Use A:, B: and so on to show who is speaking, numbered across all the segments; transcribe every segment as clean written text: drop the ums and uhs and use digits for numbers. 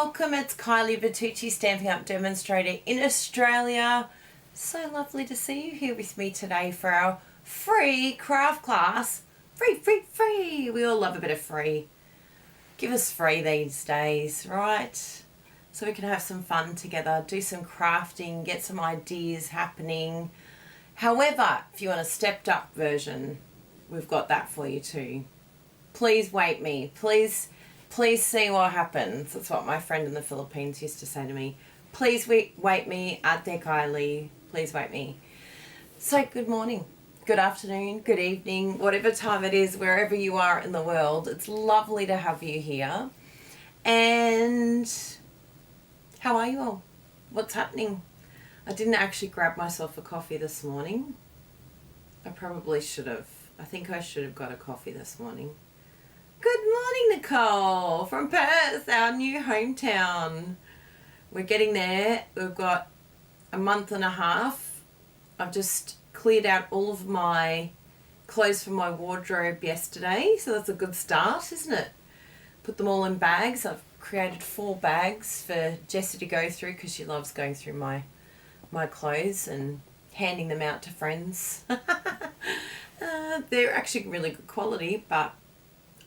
A: welcome. It's Kylie, Bertucci, Stampin' Up demonstrator in Australia. So lovely to see you here with me today for our free craft class. Free. We all love a bit of free. Give us free these days, right? So we can have some fun together, do some crafting, get some ideas happening. However, if you want a stepped up version, we've got that for you too. Please wait me. Please see what happens. That's what my friend in the Philippines used to say to me. Please wait me, Ate Kylie. Please wait me. So good morning, good afternoon, good evening, whatever time it is, wherever you are in the world. It's lovely to have you here. And how are you all? What's happening? I didn't actually grab myself a coffee this morning. I probably should have. I think I should have got a coffee this morning. Good morning, Nicole, from Perth, our new hometown. We're getting there. We've got a month and a half. I've just cleared out all of my clothes from my wardrobe yesterday, so that's a good start, isn't it? Put them all in bags. I've created 4 bags for Jessie to go through because she loves going through my clothes and handing them out to friends. They're actually really good quality, but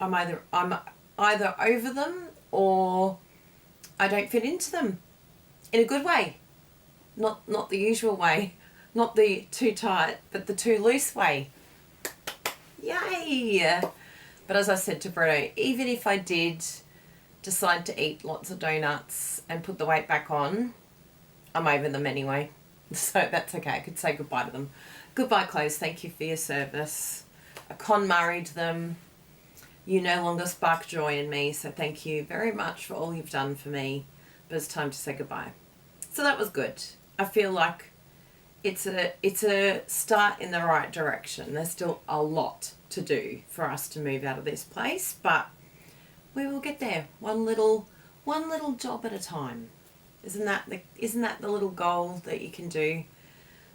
A: I'm either over them or I don't fit into them in a good way. Not the usual way, not the too tight, but the too loose way. Yay! But as I said to Bruno, even if I did decide to eat lots of donuts and put the weight back on, I'm over them anyway. So that's okay. I could say goodbye to them. Goodbye, clothes. Thank you for your service. I con-married them. You no longer spark joy in me, so thank you very much for all you've done for me. But it's time to say goodbye. So that was good. I feel like it's a start in the right direction. There's still a lot to do for us to move out of this place, but we will get there. One little job at a time. Isn't that the little goal that you can do?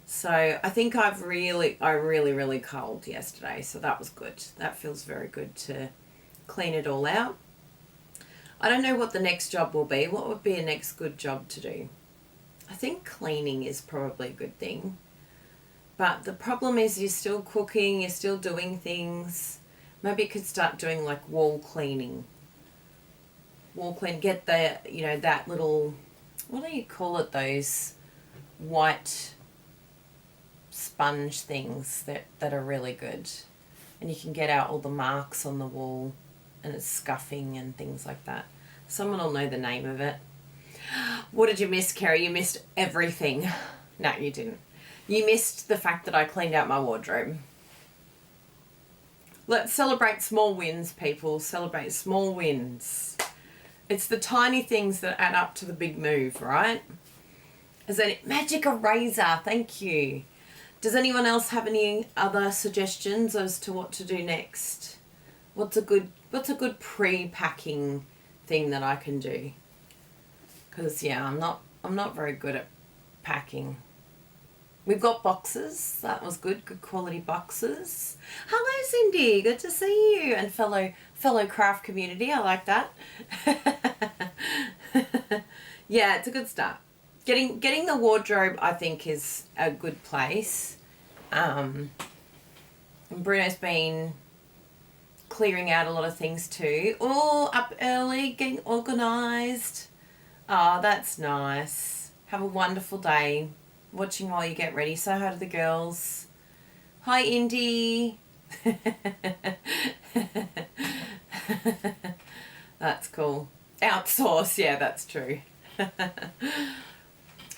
A: So I think I really culled yesterday, so that was good. That feels very good to clean it all out. I don't know what the next job will be. What would be a next good job to do? I think cleaning is probably a good thing. But the problem is you're still cooking, you're still doing things. Maybe you could start doing like wall cleaning. Get the, that little, what do you call it, those white sponge things that are really good. And you can get out all the marks on the wall and it's scuffing and things like that. Someone will know the name of it. What did you miss, Kerry? You missed everything. No, you didn't. You missed the fact that I cleaned out my wardrobe. Let's celebrate small wins, people. Celebrate small wins. It's the tiny things that add up to the big move, right? Is that magic eraser? Thank you. Does anyone else have any other suggestions as to what to do next? What's a good pre-packing thing that I can do? Because I'm not very good at packing. We've got boxes. That was good quality boxes. Hello, Cindy. Good to see you, and fellow craft community. I like that. Yeah, it's a good start. Getting the wardrobe, I think, is a good place. And Bruno's been clearing out a lot of things too. Oh, up early, getting organised. Oh, that's nice. Have a wonderful day. Watching while you get ready. Say hi to the girls. Hi, Indy. That's cool. Outsource, yeah, that's true.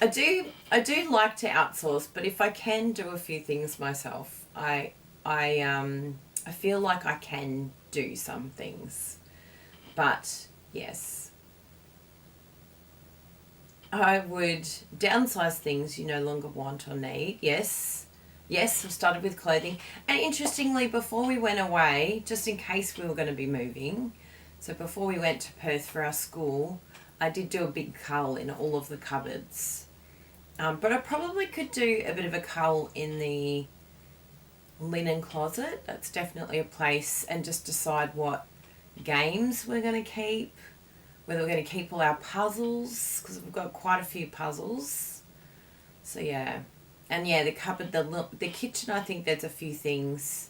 A: I do like to outsource, but if I can do a few things myself, I feel like I can do some things. But yes, I would downsize things you no longer want or need. Yes, I've started with clothing. And interestingly, before we went away, just in case we were going to be moving, so before we went to Perth for our school, I did do a big cull in all of the cupboards. But I probably could do a bit of a cull in the linen closet. That's definitely a place, and just decide what games we're going to keep, whether we're going to keep all our puzzles, because we've got quite a few puzzles. So yeah. And yeah, the cupboard, the kitchen, I think there's a few things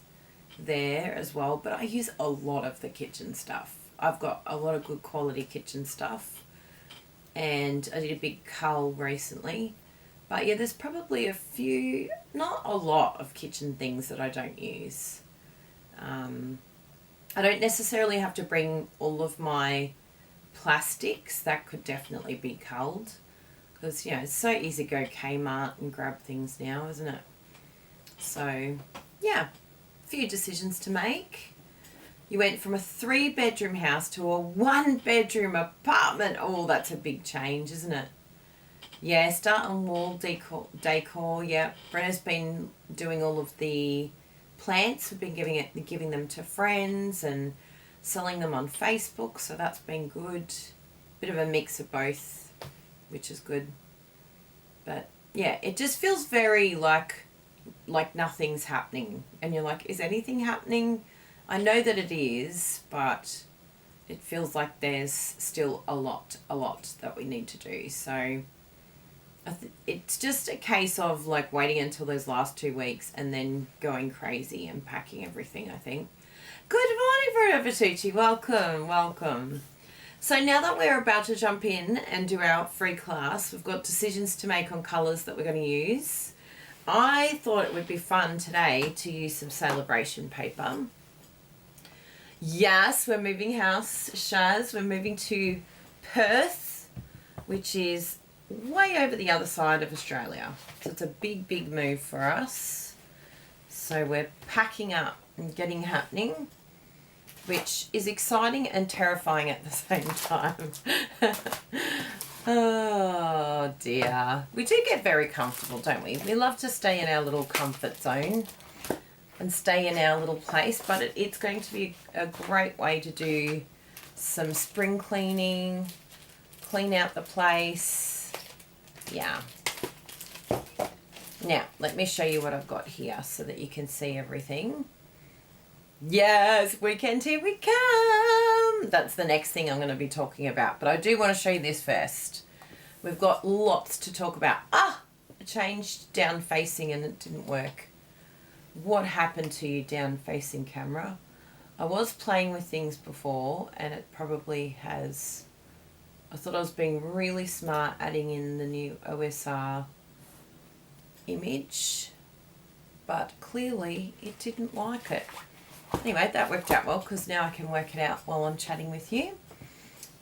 A: there as well, but I use a lot of the kitchen stuff. I've got a lot of good quality kitchen stuff, and I did a big cull recently. But yeah, there's probably a few, not a lot of kitchen things that I don't use. I don't necessarily have to bring all of my plastics. That could definitely be culled, because, you know, it's so easy to go Kmart and grab things now, isn't it? So, yeah, a few decisions to make. You went from a 3-bedroom house to a 1-bedroom apartment. Oh, that's a big change, isn't it? Yeah, start on wall decor. Yeah, Brenna's been doing all of the plants. We've been giving them to friends and selling them on Facebook, so that's been good. Bit of a mix of both, which is good. But yeah, it just feels very like nothing's happening, and you're like, is anything happening? I know that it is, but it feels like there's still a lot that we need to do. So it's just a case of like waiting until those last 2 weeks and then going crazy and packing everything, I think. Good morning, Bertucci. Welcome. So now that we're about to jump in and do our free class, we've got decisions to make on colours that we're going to use. I thought it would be fun today to use some celebration paper. Yes, we're moving house, Shaz. We're moving to Perth, which is way over the other side of Australia. So it's a big move for us. So we're packing up and getting happening, which is exciting and terrifying at the same time. Oh dear. We do get very comfortable, don't we? We love to stay in our little comfort zone and stay in our little place, but it's going to be a great way to do some spring cleaning, clean out the place. Yeah. Now, let me show you what I've got here so that you can see everything. Yes, weekend, here we come. That's the next thing I'm going to be talking about. But I do want to show you this first. We've got lots to talk about. I changed down facing and it didn't work. What happened to you, down facing camera? I was playing with things before and it probably has... I thought I was being really smart adding in the new OSR image, but clearly it didn't like it. Anyway, that worked out well because now I can work it out while I'm chatting with you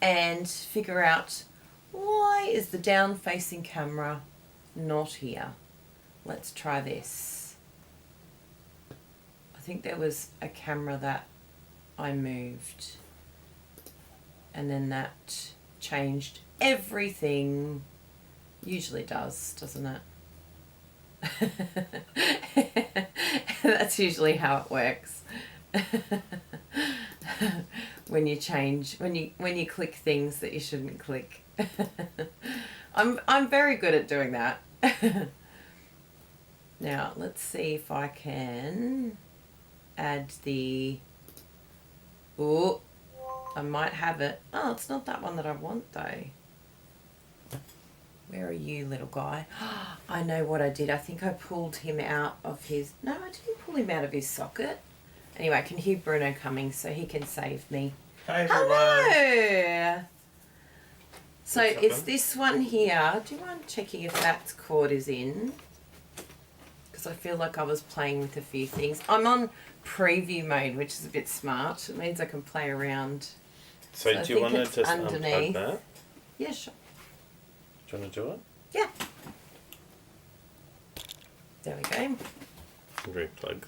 A: and figure out why is the down facing camera not here. Let's try this. I think there was a camera that I moved and then that changed everything. Usually does, doesn't it? That's usually how it works. When you click things that you shouldn't click. I'm very good at doing that. Now let's see if I can add the... Oh, I might have it. Oh, it's not that one that I want though. Where are you, little guy? I know what I did. I think I pulled him out of his... No, I didn't pull him out of his socket. Anyway, I can hear Bruno coming, so he can save me.
B: Hi, everyone.
A: Hello! So it's this one here. Do you mind checking if that cord is in? Because I feel like I was playing with a few things. I'm on preview mode, which is a bit smart. It means I can play around.
B: So do you want to just unplug that?
A: Yeah, sure.
B: Do you want to do it?
A: Yeah. There we go.
B: Replug.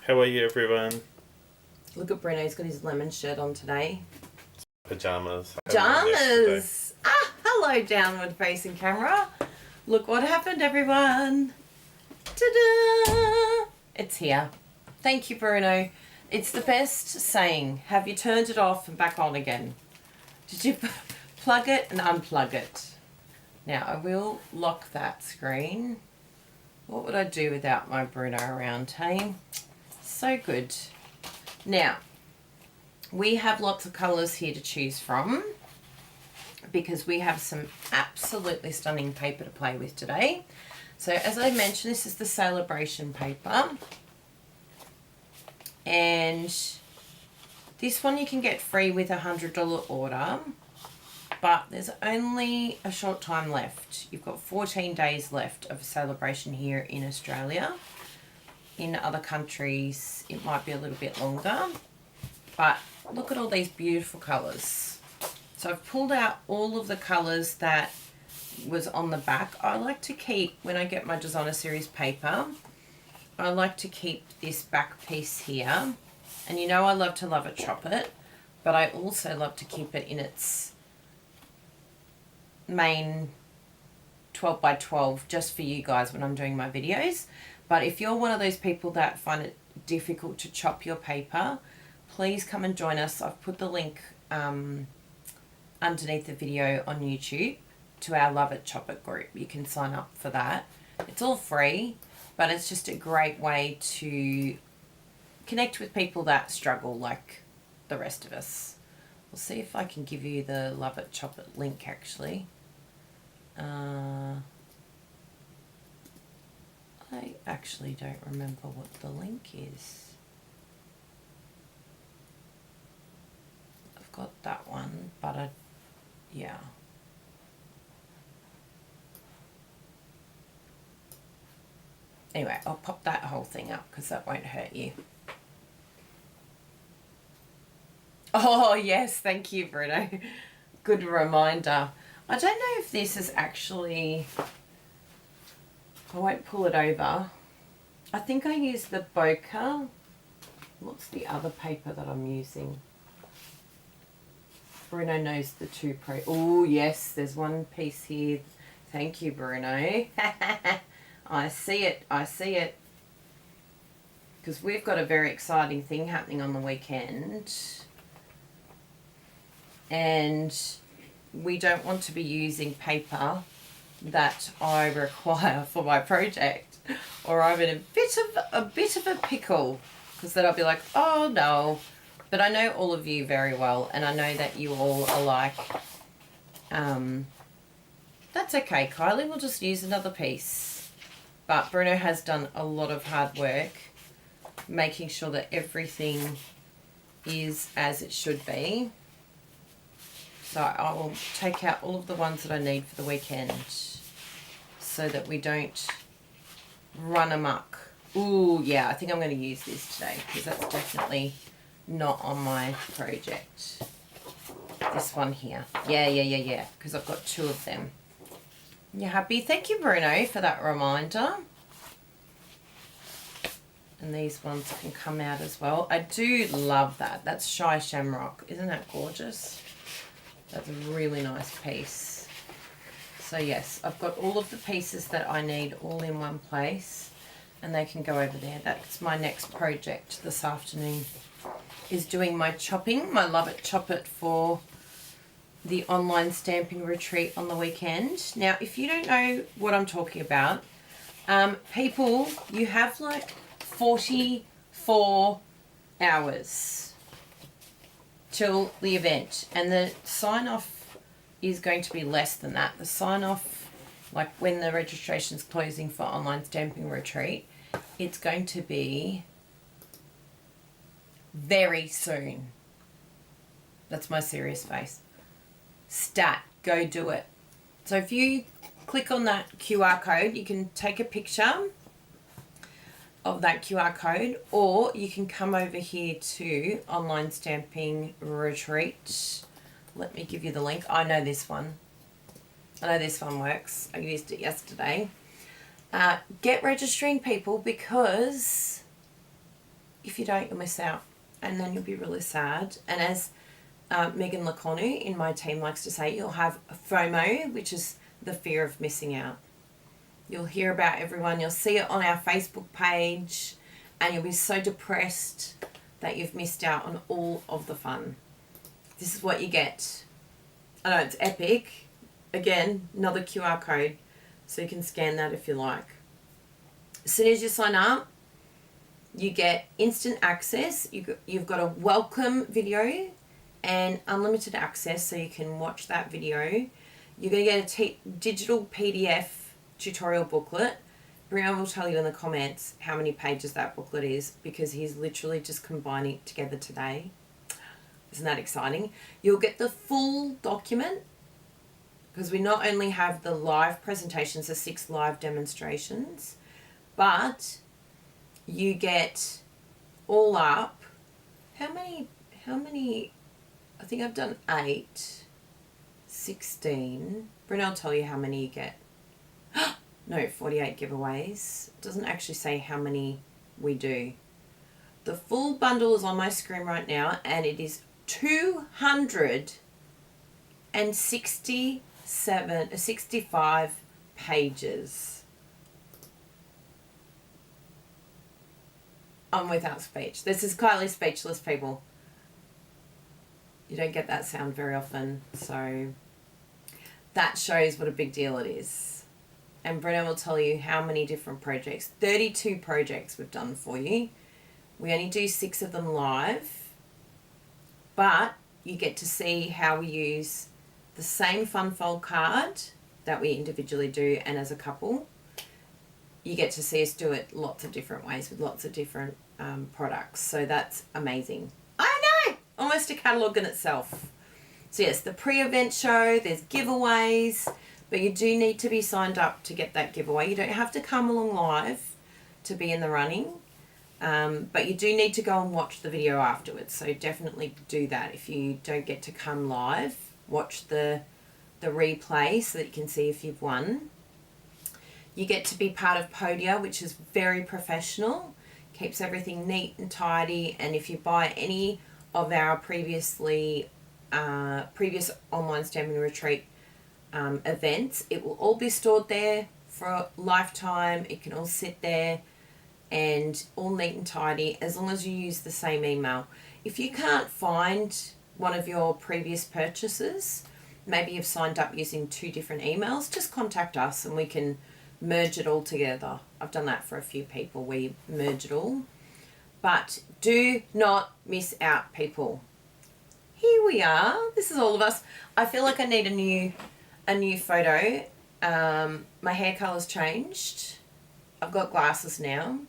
B: How are you, everyone?
A: Look at Bruno, he's got his lemon shirt on today.
B: Pajamas.
A: Pajamas! Hello, downward facing camera. Look what happened, everyone. Ta-da! It's here. Thank you, Bruno. It's the best saying. Have you turned it off and back on again? Did you plug it and unplug it? Now, I will lock that screen. What would I do without my Bruno around, hey? So good. Now, we have lots of colours here to choose from. because we have some absolutely stunning paper to play with today. So as I mentioned, this is the Celebration paper. And this one you can get free with a $100 order. But there's only a short time left. You've got 14 days left of Celebration here in Australia. In other countries, it might be a little bit longer. But look at all these beautiful colours. So I've pulled out all of the colours that was on the back. I like to keep, when I get my designer series paper, I like to keep this back piece here. And you know I love to loveitchopit, but I also love to keep it in its main 12 by 12 just for you guys when I'm doing my videos. But if you're one of those people that find it difficult to chop your paper, please come and join us. I've put the link underneath the video on YouTube to our loveitchopit group. You can sign up for that. It's all free, but it's just a great way to connect with people that struggle like the rest of us. We'll see if I can give you the loveitchopit link actually. I actually don't remember what the link is. I've got that one, but yeah. Anyway, I'll pop that whole thing up because that won't hurt you. Oh, yes, thank you, Bruno. Good reminder. I don't know if this is actually... I won't pull it over. I think I used the bokeh. What's the other paper that I'm using? Bruno knows the two pro... Oh, yes, there's one piece here. Thank you, Bruno. I see it. I see it. Because we've got a very exciting thing happening on the weekend. And we don't want to be using paper that I require for my project, or I'm in a bit of a pickle, because then I'll be like, oh no. But I know all of you very well, and I know that you all are like, that's okay, Kylie, we'll just use another piece. But Bruno has done a lot of hard work making sure that everything is as it should be. So I will take out all of the ones that I need for the weekend so that we don't run amok. Ooh, yeah, I think I'm going to use this today because that's definitely not on my project. This one here. Yeah, because I've got two of them. You happy? Thank you, Bruno, for that reminder. And these ones can come out as well. I do love that. That's Shy Shamrock. Isn't that gorgeous? That's a really nice piece. So yes, I've got all of the pieces that I need all in one place, and they can go over there. That's my next project this afternoon, is doing my chopping, my loveitchopit for the online stamping retreat on the weekend. Now, if you don't know what I'm talking about, people, you have like 44 hours till the event, and the sign-off is going to be less than that. The sign-off, like when the registration's closing for online stamping retreat, it's going to be very soon. That's my serious face. Stat, go do it. So if you click on that QR code, you can take a picture of that QR code, or you can come over here to online stamping retreat. Let me give you the link. I know this one. I know this one works. I used it yesterday. Get registering, people, because if you don't, you'll miss out, and then you'll be really sad. And as Megan Laconu in my team likes to say, you'll have FOMO, which is the fear of missing out. You'll hear about everyone, you'll see it on our Facebook page, and you'll be so depressed that you've missed out on all of the fun. This is what you get. I know it's epic. Again, another QR code, so you can scan that if you like. As soon as you sign up, you get instant access. You've got a welcome video and unlimited access so you can watch that video. You're going to get a digital PDF tutorial booklet. Brianna will tell you in the comments how many pages that booklet is because he's literally just combining it together today. Isn't that exciting? You'll get the full document because we not only have the live presentations, the 6 live demonstrations, but you get all up. How many, I think I've done 8, 16. Brynn will tell you how many you get. No, 48 giveaways. It doesn't actually say how many we do. The full bundle is on my screen right now, and it is 65 pages. I'm without speech. This is Kylie speechless, people. You don't get that sound very often, so that shows what a big deal it is. And Brenna will tell you how many different projects. 32 projects we've done for you. We only do 6 of them live, but you get to see how we use the same fun fold card that we individually do and as a couple. You get to see us do it lots of different ways with lots of different products. So that's amazing. I know! Almost a catalogue in itself. So yes, the pre-event show, there's giveaways, but you do need to be signed up to get that giveaway. You don't have to come along live to be in the running, but you do need to go and watch the video afterwards. So definitely do that. If you don't get to come live, watch the replay so that you can see if you've won. You get to be part of Podia, which is very professional, keeps everything neat and tidy. And if you buy any of our previous online stamping retreat events, it will all be stored there for a lifetime. It can all sit there and all neat and tidy as long as you use the same email. If you can't find one of your previous purchases, maybe you've signed up using 2 different emails, just contact us and we can merge it all together. I've done that for a few people. We merge it all. But do not miss out, people. Here we are. This is all of us. I feel like I need a new photo. My hair colour's changed. I've got glasses now.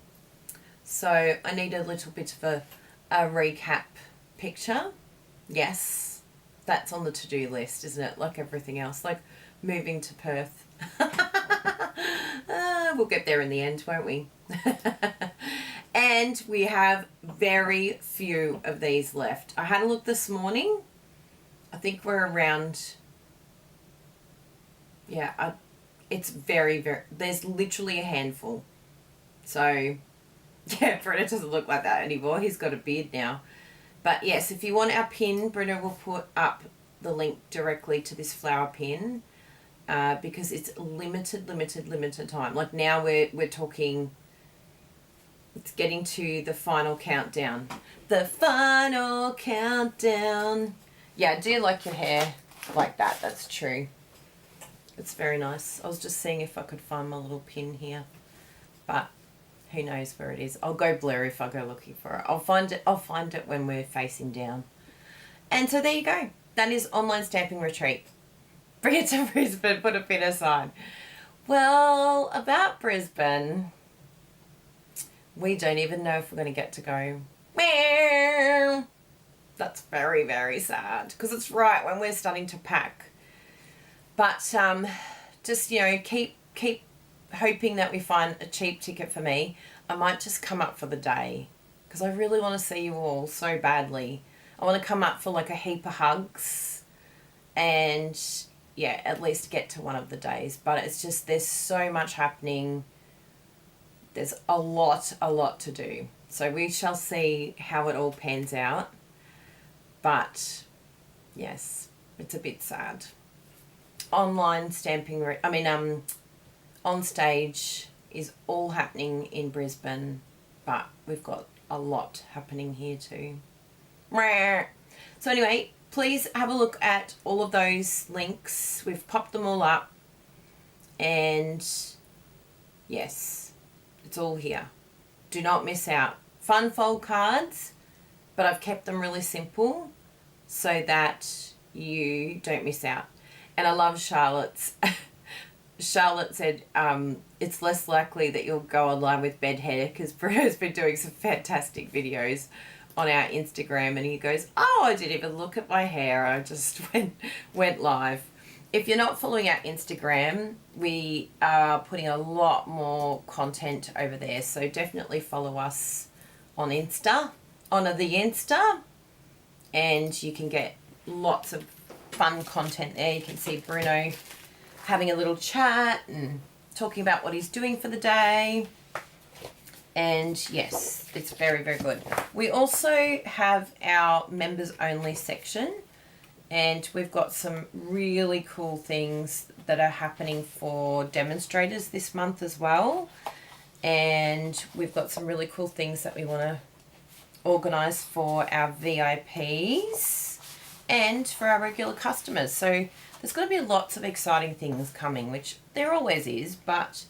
A: So I need a little bit of a recap picture. Yes, that's on the to-do list, isn't it? Like everything else, like moving to Perth. We'll get there in the end, won't we? And we have very few of these left. I had a look this morning. I think we're around... Yeah, it's very, there's literally a handful. So, yeah, Brenna doesn't look like that anymore. He's got a beard now. But yes, if you want our pin, Brenna will put up the link directly to this flower pin because it's limited time. Like now we're talking, it's getting to the final countdown. The final countdown. Yeah, I do like your hair like that. That's true. It's very nice. I was just seeing if I could find my little pin here, but who knows where it is. I'll go blurry if I go looking for it. I'll find it when we're facing down. And so there you go. That is Online Stamping Retreat. Bring it to Brisbane, put a pin aside. Well, about Brisbane, we don't even know if we're going to get to go. Meow. That's very, very sad because it's right when we're starting to pack. But just, you know, keep hoping that we find a cheap ticket for me. I might just come up for the day because I really want to see you all so badly. I want to come up for like a heap of hugs and, yeah, at least get to one of the days. But it's just there's so much happening. There's a lot to do. So we shall see how it all pans out. But, yes, it's a bit sad. Online stamping, on stage is all happening in Brisbane, but we've got a lot happening here too. So anyway, please have a look at all of those links. We've popped them all up, and yes, it's all here. Do not miss out. Fun fold cards, but I've kept them really simple. so that you don't miss out. And I love Charlotte's. Charlotte said it's less likely that you'll go online with bed hair because Bruno's been doing some fantastic videos on our Instagram, and he goes, oh, I didn't even look at my hair. I just went live. If you're not following our Instagram, we are putting a lot more content over there. So definitely follow us on the Insta, and you can get lots of fun content there. You can see Bruno having a little chat and talking about what he's doing for the day. And yes, it's very, very good. We also have our members only section, and we've got some really cool things that are happening for demonstrators this month as well. And we've got some really cool things that we want to organise for our VIPs and for our regular customers. So there's going to be lots of exciting things coming, which there always is, but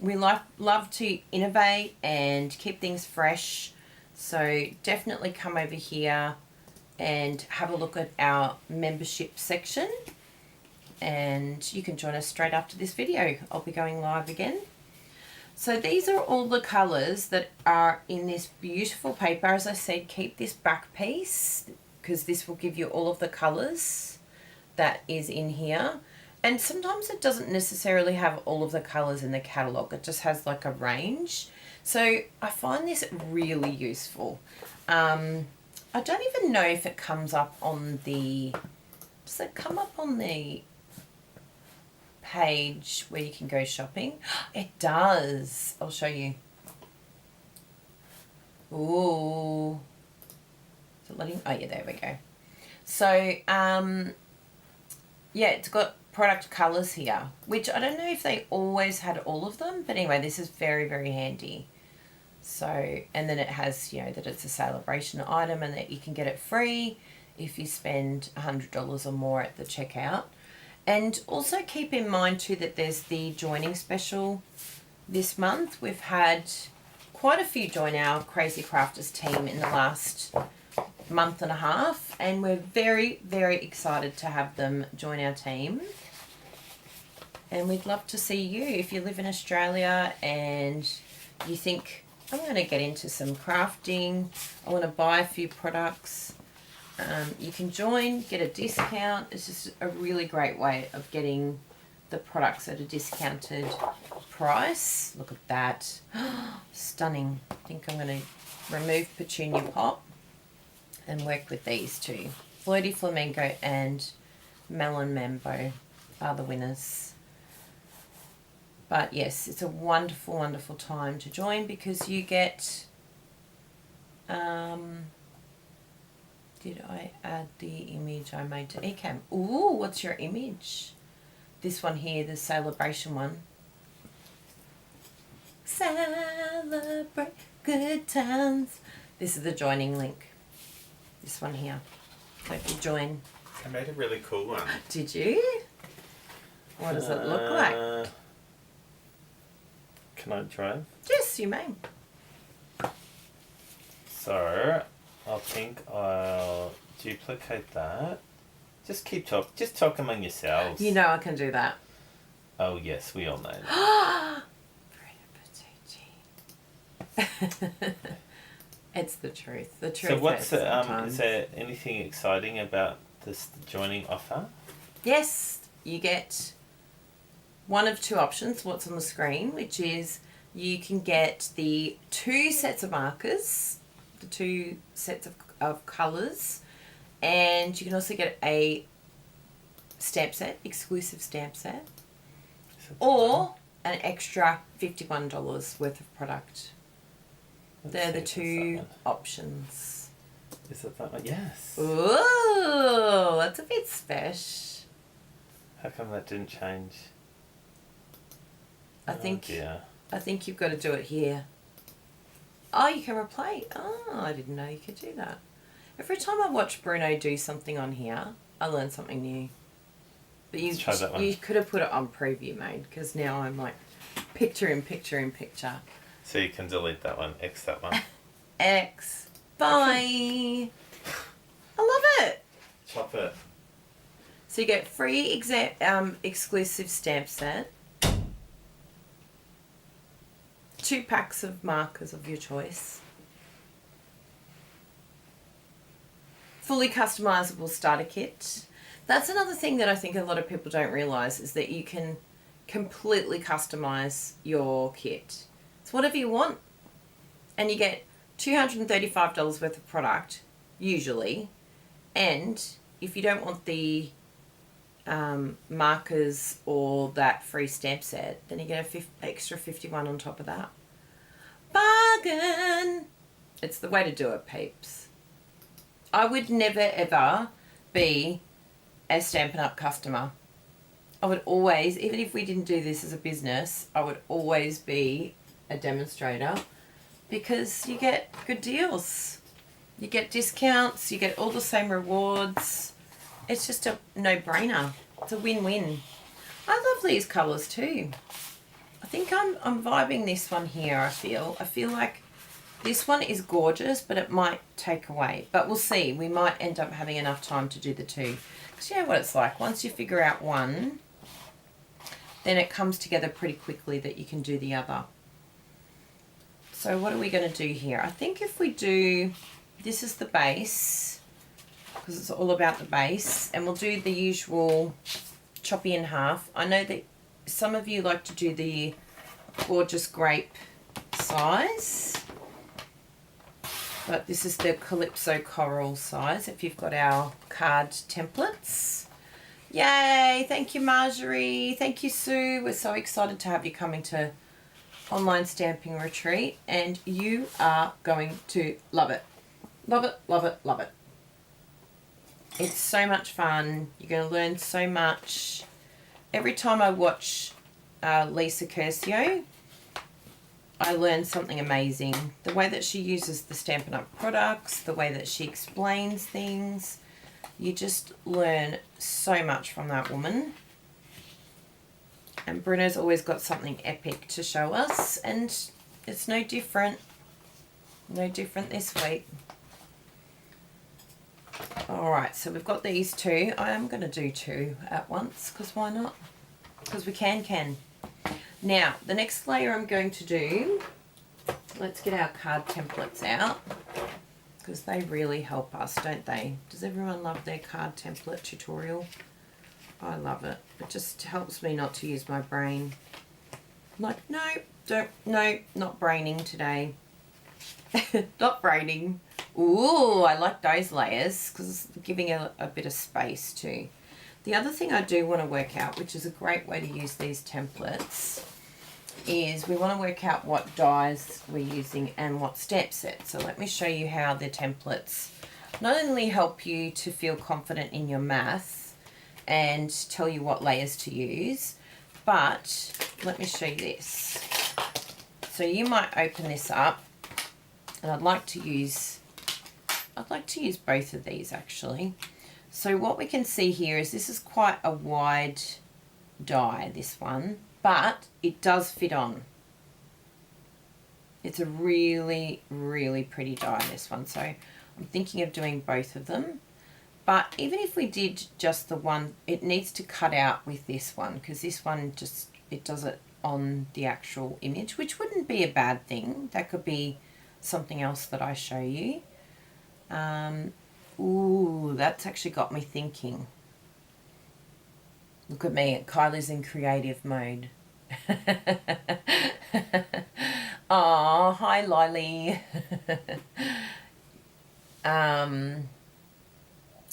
A: we love to innovate and keep things fresh. So definitely come over here and have a look at our membership section, and you can join us straight after this video. I'll be going live again. So these are all the colours that are in this beautiful paper. As I said, keep this back piece because this will give you all of the colours that is in here. And sometimes it doesn't necessarily have all of the colours in the catalogue. It just has like a range. So I find this really useful. I don't even know if it comes up on the... Does it come up on the page where you can go shopping? It does. I'll show you. Ooh. Is it letting... Oh, yeah, there we go. So, yeah, it's got product colours here, which I don't know if they always had all of them, but anyway, this is very, very handy. So, and then it has, you know, that it's a celebration item and that you can get it free if you spend $100 or more at the checkout. And also keep in mind too that there's the joining special this month. We've had quite a few join our Crazy Crafters team in the last month and a half, and we're very, very excited to have them join our team. And we'd love to see you if you live in Australia and you think, I'm going to get into some crafting, I want to buy a few products. You can join, get a discount. It's just a really great way of getting the products at a discounted price. Look at that. Stunning. I think I'm going to remove Petunia Pop and work with these two. Floaty Flamenco and Melon Mambo are the winners. But yes, it's a wonderful, wonderful time to join because you get... did I add the image I made to Ecamm? Ooh, what's your image? This one here, the celebration one. Celebrate good times. This is the joining link. This one here. So if you join...
B: I made a really cool one.
A: Did you? What does it look like?
B: Can I try?
A: Yes, you may.
B: So, I think I'll duplicate that. Just talk among yourselves.
A: You know I can do that.
B: Oh yes, we all know that.
A: Bertucci. It's the truth. The truth.
B: So what's
A: sometimes.
B: is there anything exciting about this joining offer?
A: Yes, you get one of two options, what's on the screen, which is you can get the 2 sets of markers, the 2 sets of colours, and you can also get a stamp set, exclusive stamp set, or an extra $51 worth of product. They're the 2 options.
B: Is it that one? Yes.
A: Ooh, that's a bit special.
B: How come that didn't change?
A: I think
B: dear.
A: I think you've got to do it here. Oh, you can replay. Oh, I didn't know you could do that. Every time I watch Bruno do something on here, I learn something new. But you could have put it on preview mode because now I'm like picture in picture in picture.
B: So you can delete that one, X that one.
A: X. Bye. I love it.
B: Choppit.
A: So you get free exclusive stamp set, 2 packs of markers of your choice, fully customizable starter kit. That's another thing that I think a lot of people don't realise, is that you can completely customise your kit. It's whatever you want. And you get $235 worth of product, usually. And if you don't want the markers or that free stamp set, then you get an extra 51 on top of that. Bargain! It's the way to do it, peeps. I would never ever be a Stampin' Up customer. I would always, even if we didn't do this as a business, I would always be a demonstrator, because you get good deals. You get discounts, you get all the same rewards. It's just a no-brainer. It's a win-win. I love these colours too. I think I'm vibing this one here, I feel like this one is gorgeous, but it might take away. But we'll see. We might end up having enough time to do the two. Because you know what it's like. Once you figure out one, then it comes together pretty quickly that you can do the other. So what are we going to do here? I think if we do, this is the base, because it's all about the base, and we'll do the usual choppy in half. I know that some of you like to do the gorgeous grape size, but this is the Calypso Coral size if you've got our card templates. Yay! Thank you, Marjorie. Thank you, Sue. We're so excited to have you coming to Online Stamping Retreat, and you are going to love it. Love it, love it, love it. It's so much fun. You're going to learn so much. Every time I watch Lisa Curcio, I learn something amazing. The way that she uses the Stampin' Up products, the way that she explains things, you just learn so much from that woman. And Bruno's always got something epic to show us, and it's no different. No different this week. Alright, so we've got these two. I am going to do 2 at once, because why not? Because we can. Now, the next layer I'm going to do, let's get our card templates out, because they really help us, don't they? Does everyone love their card template tutorial? I love it. It just helps me not to use my brain. I'm like, no, not braining today. Not braining. Ooh, I like those layers, because it's giving a bit of space too. The other thing I do want to work out, which is a great way to use these templates, is we want to work out what dies we're using and what stamp sets. So let me show you how the templates not only help you to feel confident in your math and tell you what layers to use, but let me show you this. So you might open this up, and I'd like to use both of these actually. So what we can see here is this is quite a wide die, this one, but it does fit on. It's a really, really pretty die, this one. So I'm thinking of doing both of them. But even if we did just the one, it needs to cut out with this one, because this one just, it does it on the actual image, which wouldn't be a bad thing. That could be something else that I show you. Ooh, that's actually got me thinking. Look at me, Kylie's in creative mode. Oh, hi Lily.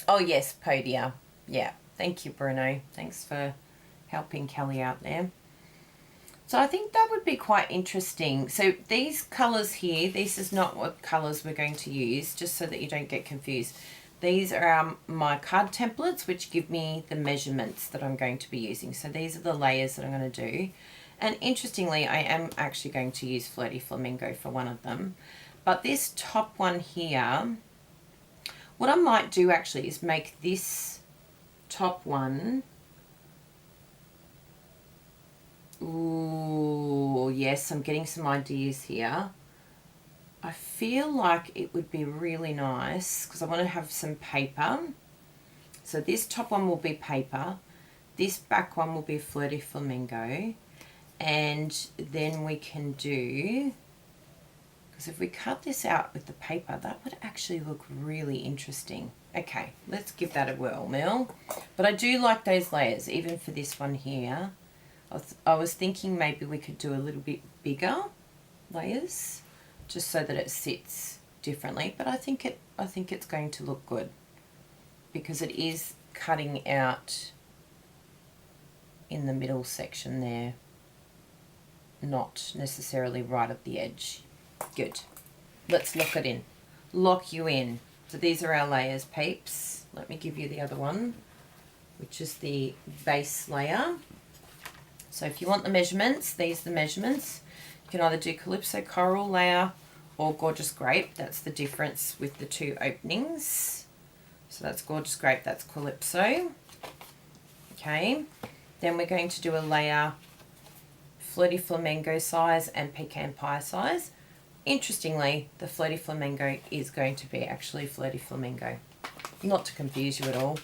A: Oh yes, Podia. Yeah, thank you, Bruno. Thanks for helping Kelly out there. So I think that would be quite interesting. So these colours here, this is not what colours we're going to use, just so that you don't get confused. These are my card templates, which give me the measurements that I'm going to be using. So these are the layers that I'm going to do. And interestingly, I am actually going to use Flirty Flamingo for one of them. But this top one here, what I might do actually is make this top one, ooh, yes, I'm getting some ideas here. I feel like it would be really nice, because I want to have some paper, So this top one will be paper, this back one will be Flirty Flamingo, and then we can do, because if we cut this out with the paper, that would actually look really interesting. Okay, let's give that a whirl, Mel. But I do like those layers, even for this one here. I was thinking maybe we could do a little bit bigger layers, just so that it sits differently. But I think it's going to look good, because it is cutting out in the middle section there, not necessarily right at the edge. Good. Let's lock it in. Lock you in. So these are our layers, peeps. Let me give you the other one, which is the base layer. So if you want the measurements, these are the measurements. You can either do Calypso Coral layer or Gorgeous Grape. That's the difference with the two openings. So that's Gorgeous Grape, that's Calypso. Okay. Then we're going to do a layer Flirty Flamingo size and Pecan Pie size. Interestingly, the Flirty Flamingo is going to be actually Flirty Flamingo. Not to confuse you at all.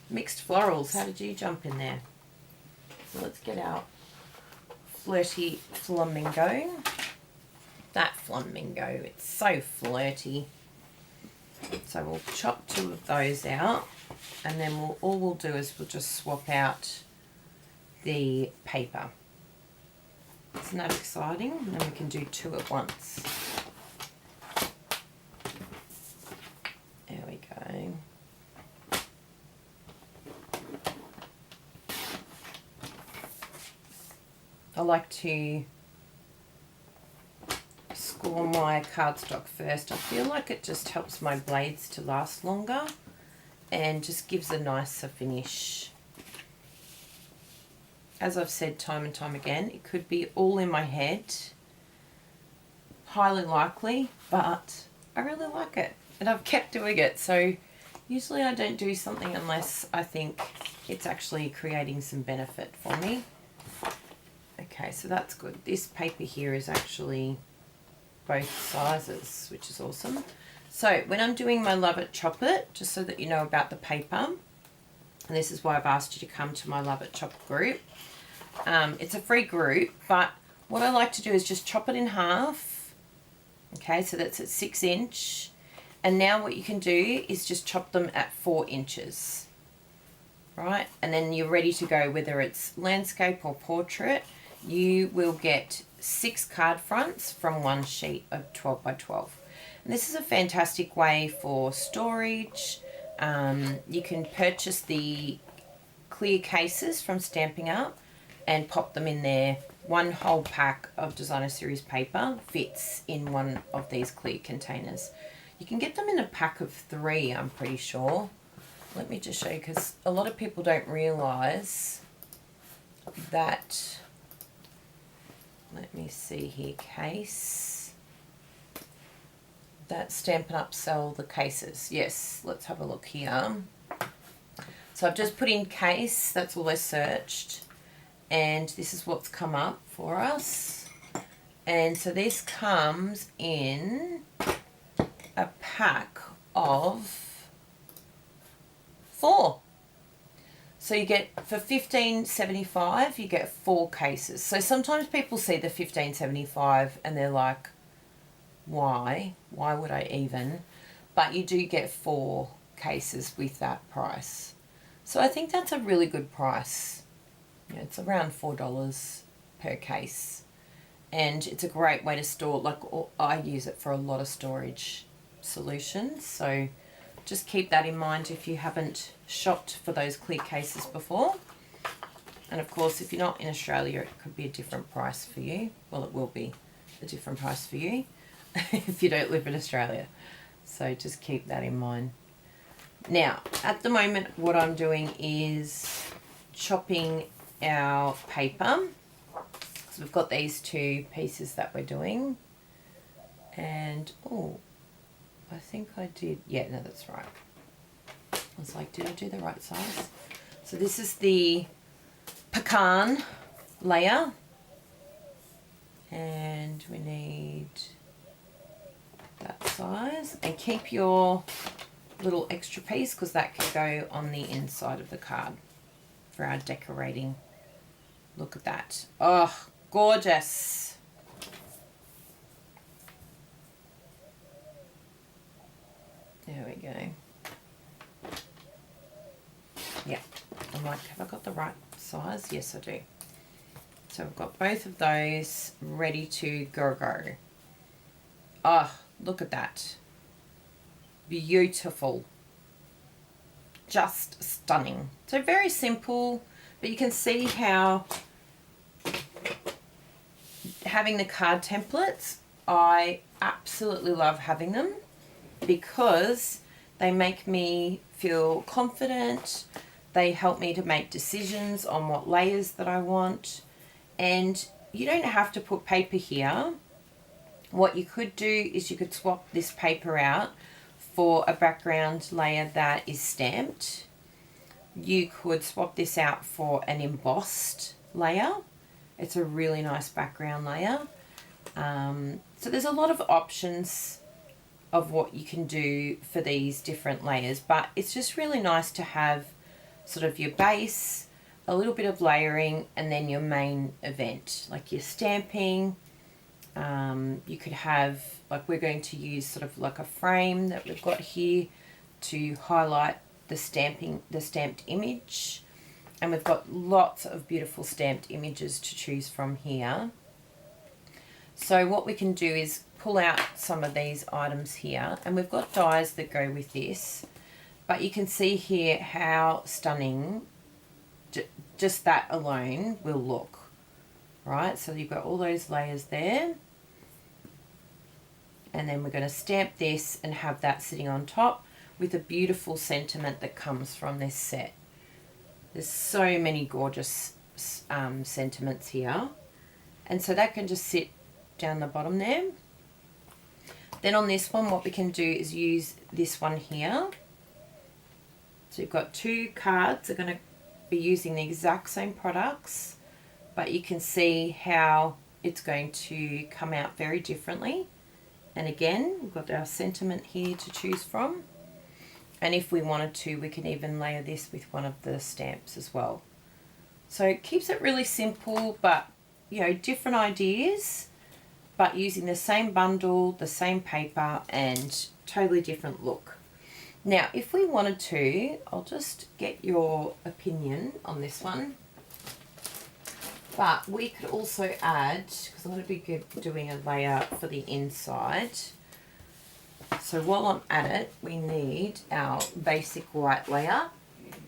A: Mixed florals. How did you jump in there? So let's get our Flirty Flamingo. That flamingo, it's so flirty. So we'll chop 2 of those out, and then all we'll do is we'll just swap out the paper. Isn't that exciting? And then we can do 2 at once. There we go. I like to score my cardstock first. I feel like it just helps my blades to last longer and just gives a nicer finish. As I've said time and time again, it could be all in my head, highly likely, but I really like it and I've kept doing it. So usually I don't do something unless I think it's actually creating some benefit for me. Okay, so that's good. This paper here is actually both sizes, which is awesome. So when I'm doing my Love It Chop It, just so that you know about the paper, and this is why I've asked you to come to my Love It Chop group. It's a free group, but what I like to do is just chop it in half. Okay, so that's at 6 inch. And now what you can do is just chop them at 4 inches. Right, and then you're ready to go, whether it's landscape or portrait. You will get 6 card fronts from 1 sheet of 12 by 12. And this is a fantastic way for storage. You can purchase the clear cases from Stampin' Up and pop them in there. 1 whole pack of designer series paper fits in one of these clear containers. You can get them in a pack of 3, I'm pretty sure. Let me just show you, because a lot of people don't realise that. Let me see here, case. That Stampin' Up sell the cases. Yes, let's have a look here. So I've just put in case, that's all I searched. And this is what's come up for us. And so this comes in a pack of 4. So you get, for $15.75, you get 4 cases. So sometimes people see the $15.75 and they're like, why? Why would I even? But you do get 4 cases with that price. So I think that's a really good price. Yeah, it's around $4 per case. And it's a great way to store, like I use it for a lot of storage solutions. So just keep that in mind if you haven't shopped for those clear cases before. And of course, if you're not in Australia, it could be a different price for you. Well, it will be a different price for you if you don't live in Australia. So just keep that in mind. Now, at the moment, what I'm doing is chopping our paper. So we've got these 2 pieces that we're doing. And, oh, I think I did. Yeah, no, that's right. I was like, did I do the right size? So this is the pecan layer. And we need that size. And keep your little extra piece because that can go on the inside of the card for our decorating. Look at that. Oh, gorgeous. There we go. Yeah, I'm like, have I got the right size? Yes, I do. So I've got both of those ready to go. Oh, look at that. Beautiful. Just stunning. So very simple, but you can see how having the card templates, I absolutely love having them because they make me feel confident. They help me to make decisions on what layers that I want. And you don't have to put paper here. What you could do is you could swap this paper out for a background layer that is stamped. You could swap this out for an embossed layer. It's a really nice background layer. So there's a lot of options of what you can do for these different layers, but it's just really nice to have sort of your base, a little bit of layering, and then your main event, like your stamping. You could have, like we're going to use sort of like a frame that we've got here to highlight the stamped image. And we've got lots of beautiful stamped images to choose from here. So what we can do is pull out some of these items here, and we've got dies that go with this, but you can see here how stunning just that alone will look, right? So you've got all those layers there, and then we're going to stamp this and have that sitting on top with a beautiful sentiment that comes from this set. There's so many gorgeous sentiments here, and so that can just sit down the bottom there. Then on this one, what we can do is use this one here. So you've got two cards that are going to be using the exact same products, but you can see how it's going to come out very differently. And again, we've got our sentiment here to choose from. And if we wanted to, we can even layer this with one of the stamps as well. So it keeps it really simple, but you know, different ideas, but using the same bundle, the same paper, and totally different look. Now, if we wanted to, I'll just get your opinion on this one. But we could also add, because I'm going to be doing a layer for the inside. So while I'm at it, we need our basic white layer,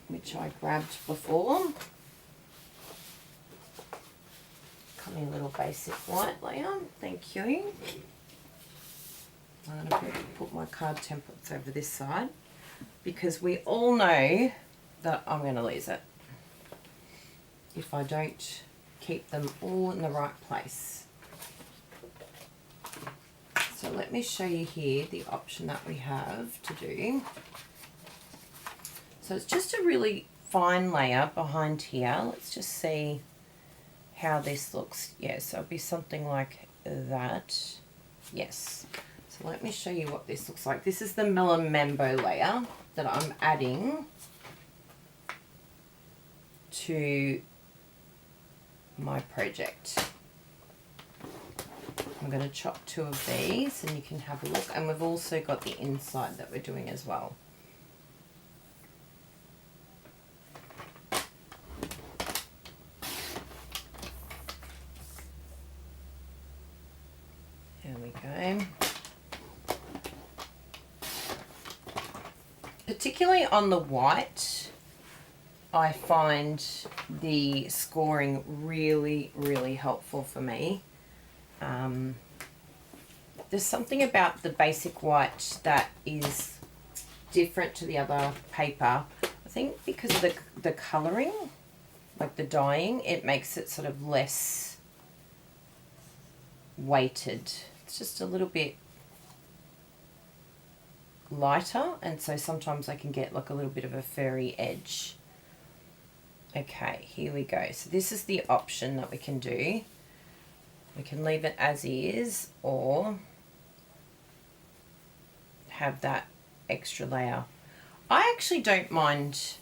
A: which I grabbed before. Come in a little basic white layer, thank you. I'm going to put my card templates over this side because we all know that I'm going to lose it if I don't keep them all in the right place. So let me show you here the option that we have to do. So it's just a really fine layer behind here. Let's just see how this looks. Yes, so it'll be something like that. Yes. So let me show you what this looks like. This is the Melon Mambo layer that I'm adding to my project. I'm going to chop two of these and you can have a look. And we've also got the inside that we're doing as well. There we go. Particularly on the white, I find the scoring really, really helpful for me. There's something about the basic white that is different to the other paper. I think because of the colouring, like the dyeing, it makes it sort of less weighted. It's just a little bit lighter, and so sometimes I can get like a little bit of a furry edge. Okay, here we go. So this is the option that we can do. We can leave it as is or have that extra layer. I actually don't mind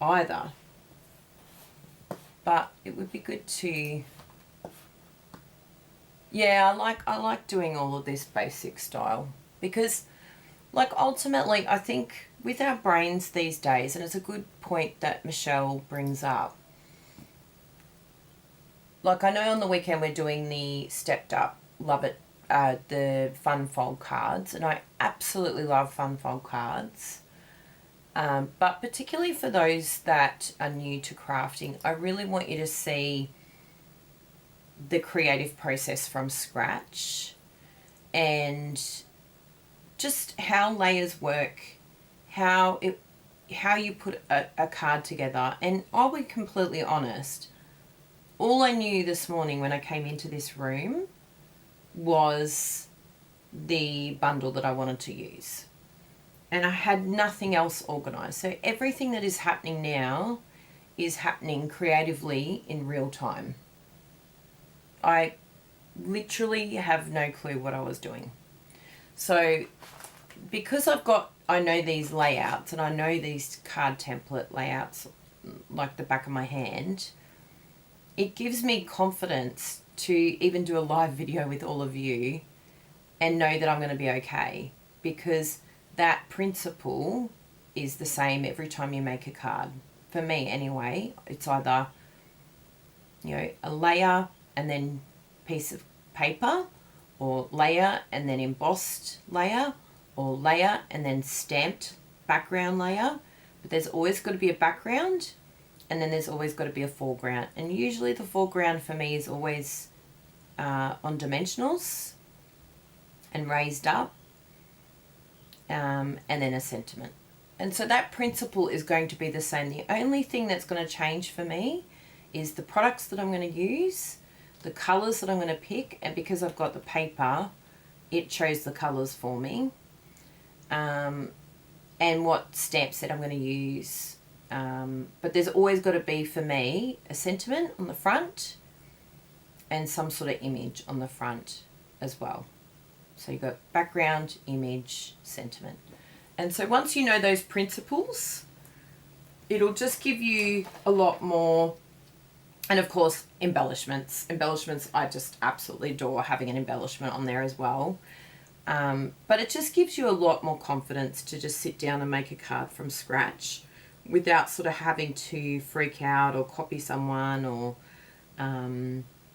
A: either, but it would be good to, yeah, I like doing all of this basic style, because like ultimately I think with our brains these days, and it's a good point that Michelle brings up, like I know on the weekend we're doing the stepped up love it, the fun fold cards, and I absolutely love fun fold cards. But particularly for those that are new to crafting, I really want you to see the creative process from scratch and just how layers work, how you put a card together. And I'll be completely honest, all I knew this morning when I came into this room was the bundle that I wanted to use. And I had nothing else organised. So everything that is happening now is happening creatively in real time. I literally have no clue what I was doing. So because I know these layouts and I know these card template layouts like the back of my hand, it gives me confidence to even do a live video with all of you and know that I'm going to be okay, because that principle is the same every time you make a card. For me anyway, it's either, you know, a layer and then piece of paper, or layer and then embossed layer, or layer and then stamped background layer. But there's always got to be a background, and then there's always got to be a foreground. And usually the foreground for me is always on dimensionals and raised up, and then a sentiment. And so that principle is going to be the same. The only thing that's going to change for me is the products that I'm going to use, the colours that I'm going to pick, and because I've got the paper, it chose the colours for me, and what stamp set I'm going to use. But there's always got to be, for me, a sentiment on the front and some sort of image on the front as well. So you've got background, image, sentiment. And so once you know those principles, it'll just give you a lot more. And of course, embellishments. Embellishments, I just absolutely adore having an embellishment on there as well. But it just gives you a lot more confidence to just sit down and make a card from scratch without sort of having to freak out or copy someone. Or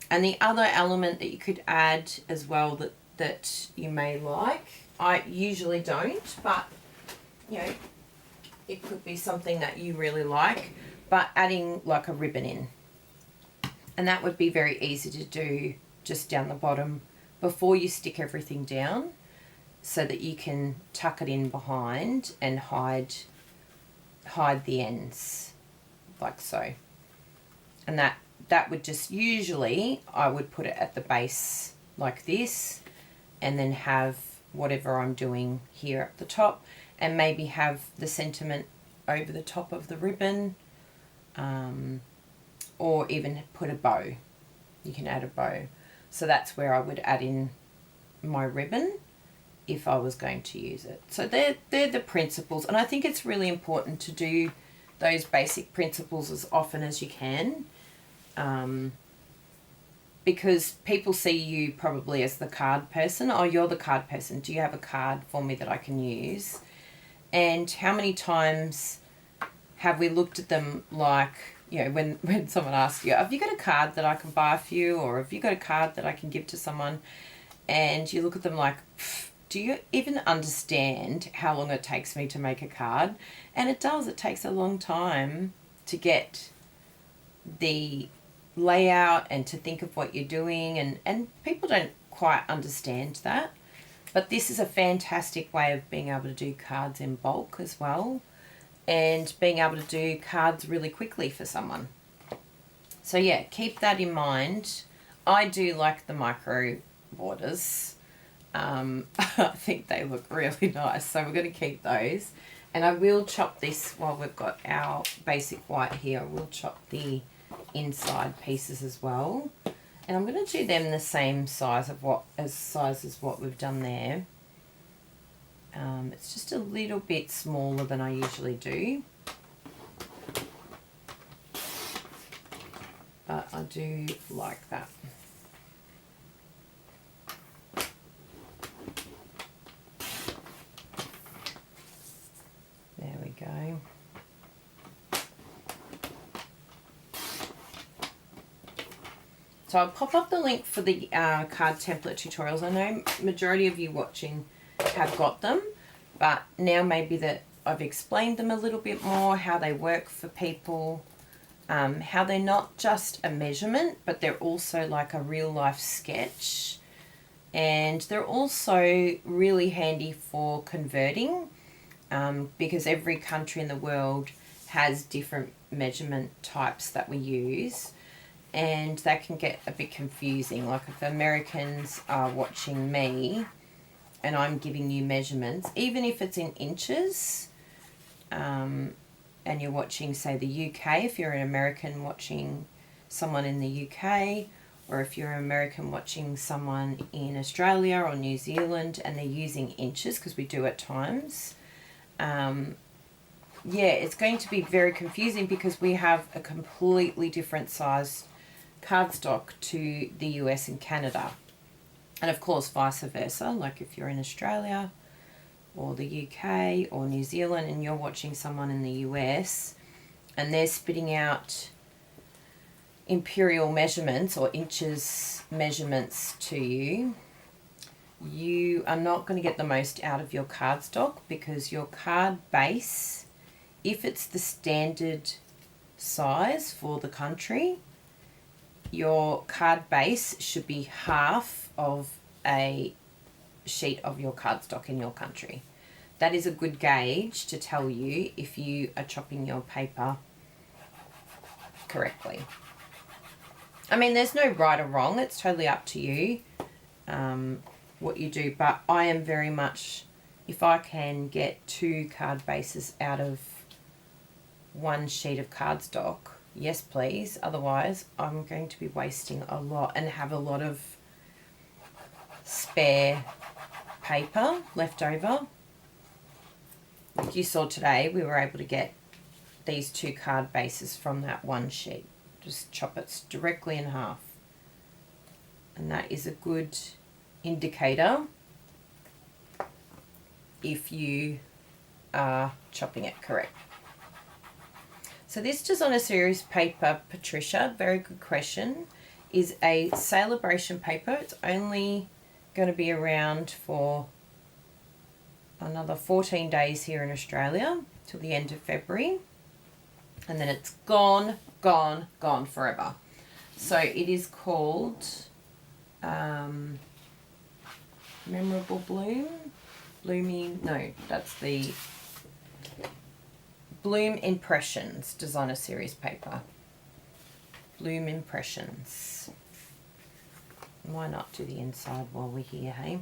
A: and the other element that you could add as well that you may like, I usually don't, but you know, it could be something that you really like, but adding like a ribbon in. And that would be very easy to do just down the bottom before you stick everything down, so that you can tuck it in behind and hide the ends like so. And that would just, usually I would put it at the base like this, and then have whatever I'm doing here at the top, and maybe have the sentiment over the top of the ribbon, or even put a bow. You can add a bow. So that's where I would add in my ribbon if I was going to use it. So they're the principles, and I think it's really important to do those basic principles as often as you can, because people see you probably as the card person. Oh, you're the card person. Do you have a card for me that I can use? And how many times have we looked at them like, you know, when someone asks you, have you got a card that I can buy for you, or have you got a card that I can give to someone? And you look at them like, do you even understand how long it takes me to make a card? And it does. It takes a long time to get the layout and to think of what you're doing, and people don't quite understand that. But this is a fantastic way of being able to do cards in bulk as well, and being able to do cards really quickly for someone. So yeah, keep that in mind. I do like the micro borders. I think they look really nice, so we're going to keep those. And I will chop this while we've got our basic white here. I will chop the inside pieces as well. And I'm going to do them the same size as what we've done there. It's just a little bit smaller than I usually do. But I do like that. There we go. So I'll pop up the link for the card template tutorials. I know majority of you watching have got them, but now maybe that I've explained them a little bit more, how they work for people, how they're not just a measurement, but they're also like a real life sketch. And they're also really handy for converting, because every country in the world has different measurement types that we use. And that can get a bit confusing. Like if Americans are watching me and I'm giving you measurements, even if it's in inches, and you're watching, say, the UK, if you're an American watching someone in the UK, or if you're an American watching someone in Australia or New Zealand and they're using inches, because we do at times, it's going to be very confusing because we have a completely different size cardstock to the US and Canada, and of course vice versa. Like if you're in Australia or the UK or New Zealand and you're watching someone in the US and they're spitting out imperial measurements or inches measurements to you, you are not going to get the most out of your cardstock, because your card base, if it's the standard size for the country, your card base should be half of a sheet of your cardstock in your country. That is a good gauge to tell you if you are chopping your paper correctly. I mean, there's no right or wrong. It's totally up to you what you do. But I am very much, if I can get 2 card bases out of 1 sheet of cardstock, yes please. Otherwise I'm going to be wasting a lot and have a lot of spare paper left over. Like you saw today, we were able to get these 2 card bases from that 1 sheet. Just chop it directly in half, and that is a good indicator if you are chopping it correct. So this Designer Series paper, Patricia, very good question, is a celebration paper. It's only going to be around for another 14 days here in Australia till the end of February, and then it's gone forever. So it is called Memorable Bloom, that's the Bloom Impressions Designer Series paper. Bloom Impressions. Why not do the inside while we're here, hey?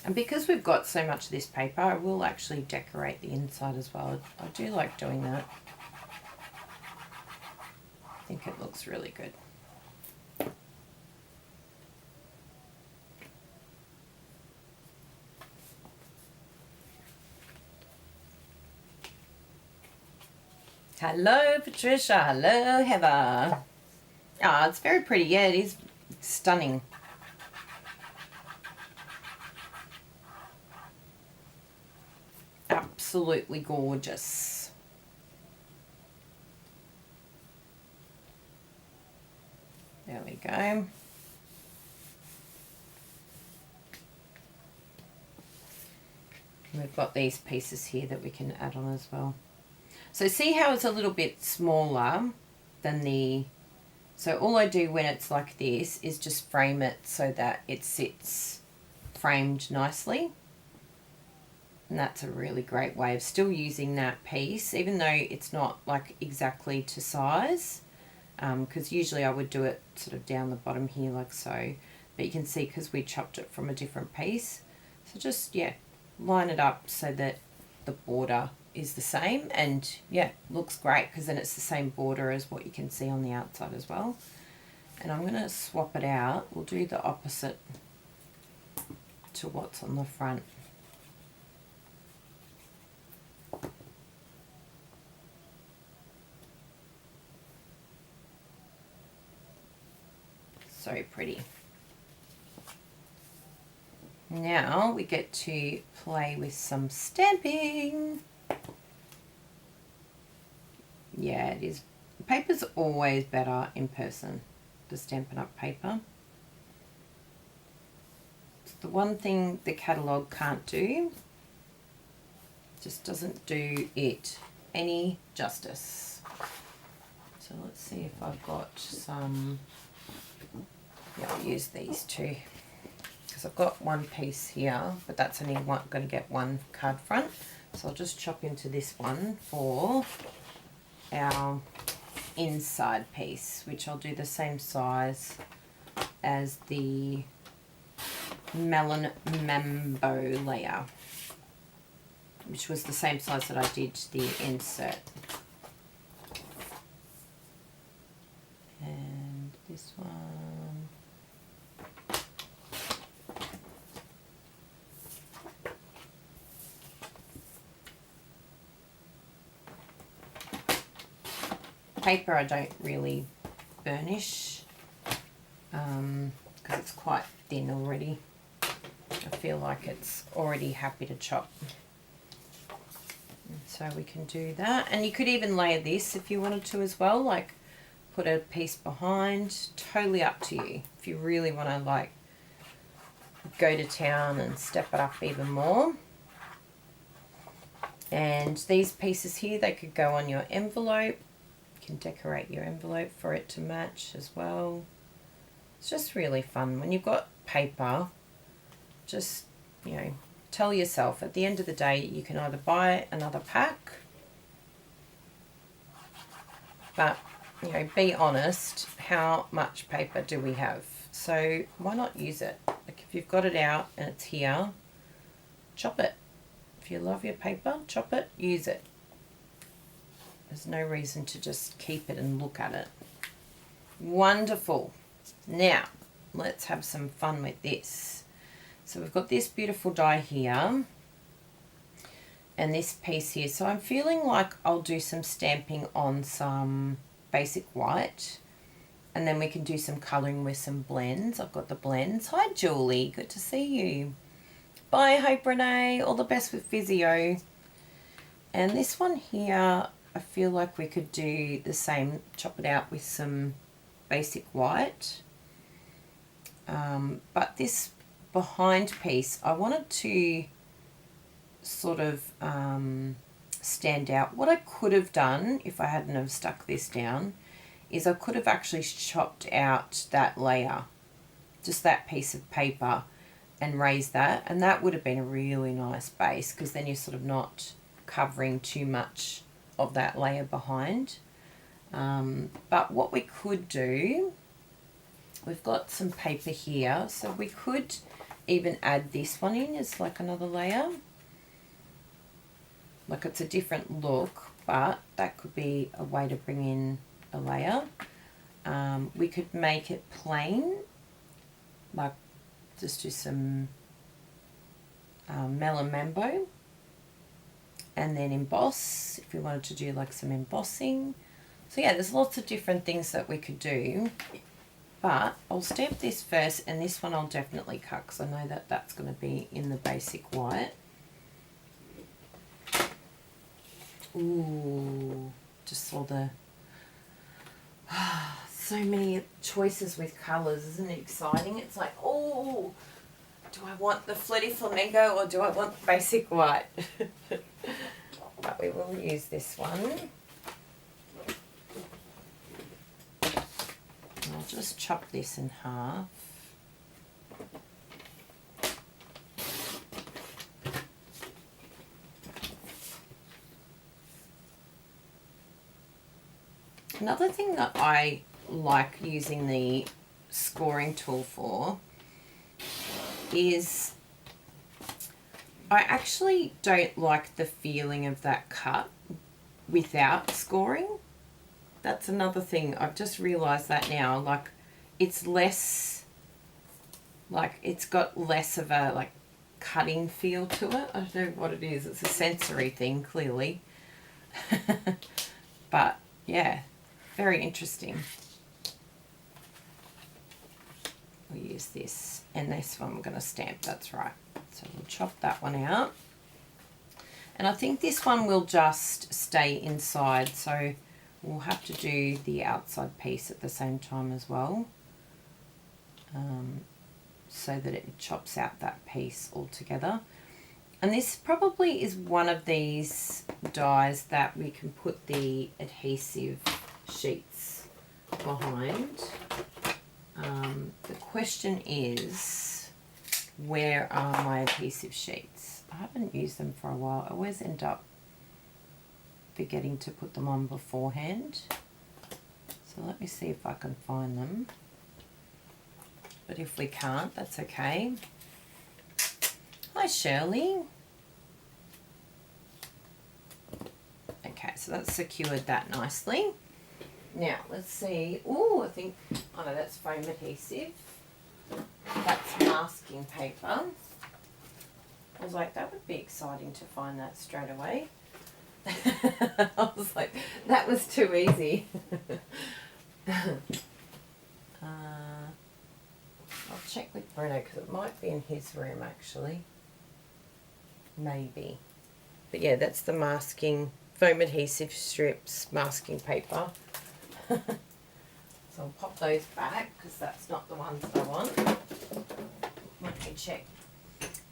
A: And because we've got so much of this paper, I will actually decorate the inside as well. I do like doing that. I think it looks really good. Hello, Patricia. Hello, Heather. Ah, it's very pretty. Yeah, it is stunning. Absolutely gorgeous. There we go. We've got these pieces here that we can add on as well. So see how it's a little bit smaller than the... So all I do when it's like this is just frame it so that it sits framed nicely. And that's a really great way of still using that piece, even though it's not like exactly to size. Because usually I would do it sort of down the bottom here like so. But you can see because we chopped it from a different piece. So just, yeah, line it up so that the border is the same, and yeah, looks great because then it's the same border as what you can see on the outside as well. And I'm going to swap it out. We'll do the opposite to what's on the front. So pretty. Now we get to play with some stamping. Yeah, it is. Paper's always better in person, the Stampin' Up paper. It's the one thing the catalogue can't do. Just doesn't do it any justice. So let's see if I've got some. Yeah, I'll use these two. Because I've got one piece here, but that's only going to get one card front. So I'll just chop into this one for our inside piece, which I'll do the same size as the Melon Mambo layer, which was the same size that I did the insert. And this one. Paper I don't really burnish because it's quite thin already. I feel like it's already happy to chop. And so we can do that. And you could even layer this if you wanted to as well, like put a piece behind. Totally up to you. If you really want to like go to town and step it up even more. And these pieces here, they could go on your envelope. You can decorate your envelope for it to match as well. It's just really fun. When you've got paper, just, you know, tell yourself at the end of the day you can either buy another pack, but, you know, be honest, how much paper do we have? So why not use it? Like if you've got it out and it's here, chop it. If you love your paper, chop it, use it. There's no reason to just keep it and look at it. Wonderful. Now, let's have some fun with this. So we've got this beautiful die here and this piece here. So I'm feeling like I'll do some stamping on some basic white and then we can do some colouring with some blends. I've got the blends. Hi, Julie. Good to see you. Bye, Hope Renee. All the best with physio. And this one here, I feel like we could do the same, chop it out with some basic white. But this behind piece, I wanted to sort of stand out. What I could have done, if I hadn't have stuck this down, is I could have actually chopped out that layer, just that piece of paper, and raised that. And that would have been a really nice base, because then you're sort of not covering too much of that layer behind. But what we could do, we've got some paper here, so we could even add this one in as like another layer. Like it's a different look, but that could be a way to bring in a layer. We could make it plain, like just do some Melon Mambo, and then emboss if we wanted to do like some embossing. So yeah, there's lots of different things that we could do, but I'll stamp this first, and this one I'll definitely cut because I know that that's going to be in the basic white. Ooh, just saw the so many choices with colours. Isn't it exciting? It's like, oh, do I want the Flirty Flamingo or do I want the basic white? But we will use this one. And I'll just chop this in half. Another thing that I like using the scoring tool for is I actually don't like the feeling of that cut without scoring. That's another thing. I've just realised that now. Like, it's less, like, it's got less of a, like, cutting feel to it. I don't know what it is. It's a sensory thing, clearly. But, yeah, very interesting. we'll use this, and this one we're going to stamp, that's right. So we'll chop that one out. And I think this one will just stay inside, so we'll have to do the outside piece at the same time as well, so that it chops out that piece altogether. And this probably is one of these dies that we can put the adhesive sheets behind. The question is, where are my adhesive sheets? I haven't used them for a while. I always end up forgetting to put them on beforehand. So let me see if I can find them. But if we can't, that's okay. Hi Shirley. Okay, so that's secured that nicely. Now let's see. Oh, I think, oh no, that's foam adhesive. That's masking paper. I was like, that would be exciting to find that straight away. I was like, that was too easy. I'll check with Bruno because it might be in his room actually. Maybe. But yeah, that's the masking, foam adhesive strips, masking paper. So I'll pop those back because that's not the ones I want. Let me check.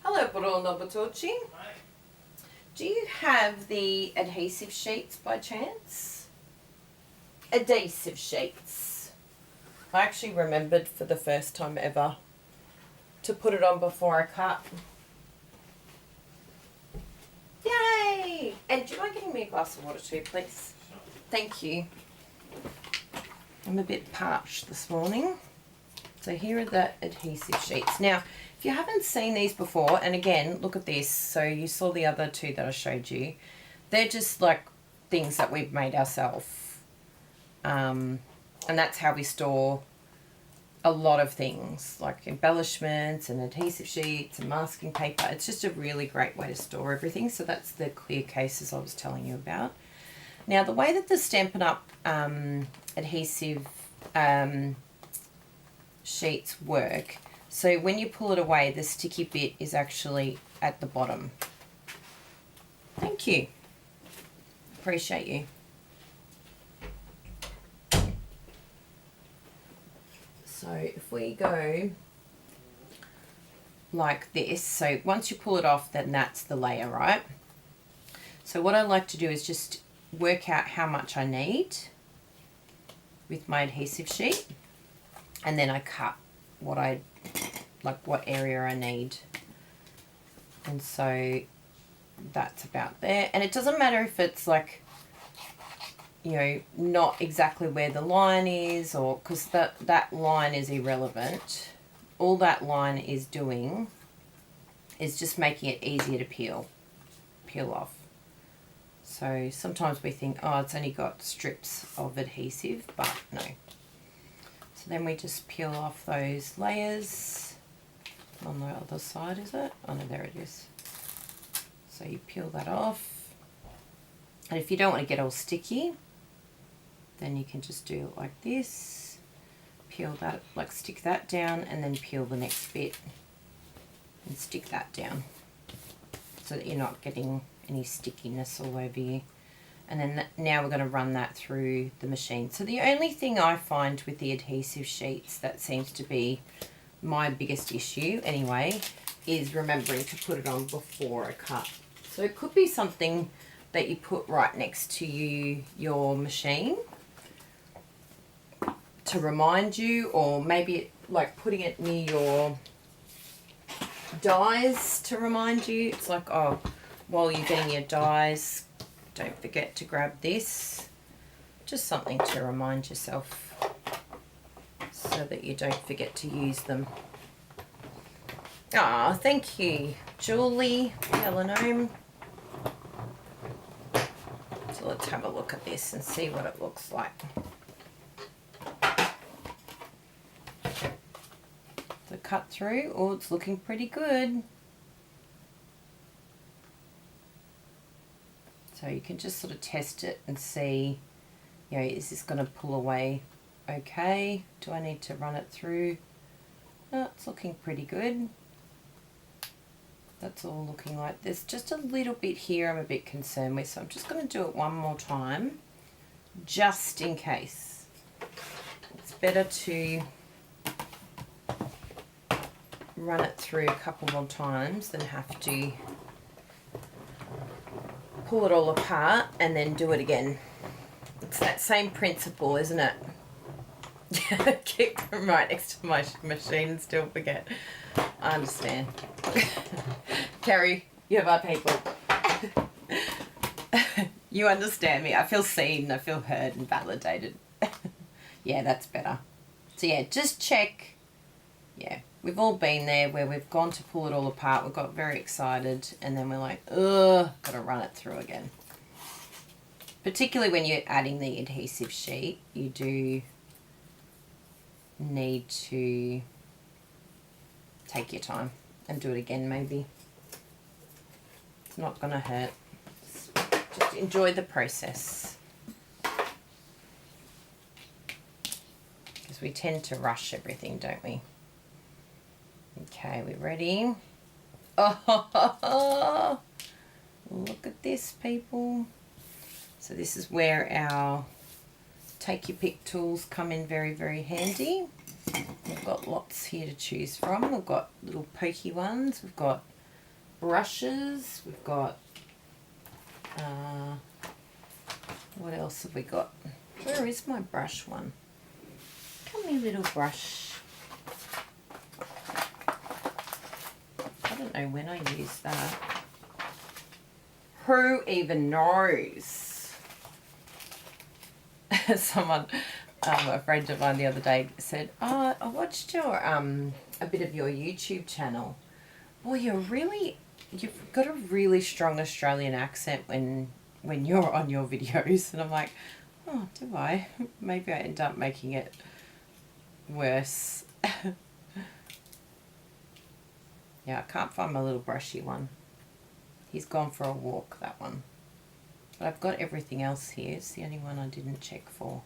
A: Hello, Bruno Bertucci.
B: Hi.
A: Do you have the adhesive sheets by chance? Adhesive sheets. I actually remembered for the first time ever to put it on before I cut. Yay! And do you mind getting me a glass of water too, please? Thank you. I'm a bit parched this morning. So here are the adhesive sheets. Now, if you haven't seen these before, and again, look at this. So you saw the other two that I showed you. They're just like things that we've made ourselves. And that's how we store a lot of things, like embellishments and adhesive sheets and masking paper. It's just a really great way to store everything. So that's the clear cases I was telling you about. Now, the way that the Stampin' Up! Adhesive sheets work, so when you pull it away, the sticky bit is actually at the bottom. Thank you. Appreciate you. So if we go like this, so once you pull it off, then that's the layer, right? So what I like to do is just work out how much I need with my adhesive sheet, and then I cut what I like, what area I need. And so that's about there. And it doesn't matter if it's like, you know, not exactly where the line is, or because that line is irrelevant. All that line is doing is just making it easier to peel off. So sometimes we think, oh, it's only got strips of adhesive, but no. So then we just peel off those layers. On the other side, is it? Oh no, there it is. So you peel that off. And if you don't want to get all sticky, then you can just do it like this. Peel that, like stick that down, and then peel the next bit and stick that down, so that you're not getting any stickiness all over you. And then now we're going to run that through the machine. So the only thing I find with the adhesive sheets that seems to be my biggest issue anyway is remembering to put it on before I cut. So it could be something that you put right next to your machine to remind you, or maybe like putting it near your dies to remind you. It's like, oh, while you're getting your dies, don't forget to grab this. Just something to remind yourself so that you don't forget to use them. Ah, thank you, Julie, Eleanor. So let's have a look at this and see what it looks like. The cut through, oh, it's looking pretty good. So you can just sort of test it and see, you know, is this going to pull away okay? Do I need to run it through? Oh, it's looking pretty good. That's all looking like. There's just a little bit here I'm a bit concerned with, so I'm just going to do it one more time, just in case. It's better to run it through a couple more times than have to pull it all apart and then do it again. It's that same principle, isn't it? Keep them right next to my machine and still forget. I understand. Carrie, you have our people. You understand me. I feel seen, I feel heard and validated. Yeah, that's better. So yeah, just check. Yeah, we've all been there where we've gone to pull it all apart. We got very excited and then we're like, ugh, gotta run it through again. Particularly when you're adding the adhesive sheet, you do need to take your time and do it again maybe. It's not gonna hurt. Just enjoy the process. Because we tend to rush everything, don't we? Okay, we ready? Oh, look at this, people. So this is where our take your pick tools come in very, very handy. We've got lots here to choose from. We've got little pokey ones. We've got brushes. We've got, what else have we got? Where is my brush one? Come here, little brush. I don't know when I used that. Who even knows? Someone, a friend of mine the other day said, "Oh, I watched your a bit of your YouTube channel. Boy, you've got a really strong Australian accent when you're on your videos." And I'm like, "Oh, do I? Maybe I end up making it worse." Yeah, I can't find my little brushy one. He's gone for a walk, that one. But I've got everything else here. It's the only one I didn't check for.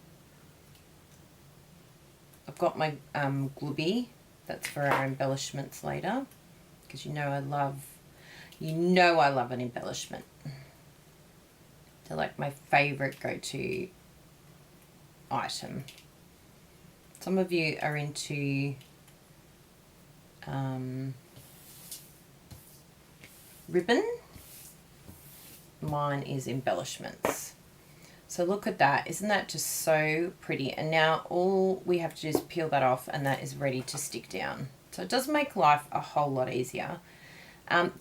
A: I've got my glubby. That's for our embellishments later. Because you know I love an embellishment. They're like my favourite go-to item. Some of you are into ribbon. Mine is embellishments. So look at that. Isn't that just so pretty? And now all we have to do is peel that off and that is ready to stick down. So it does make life a whole lot easier.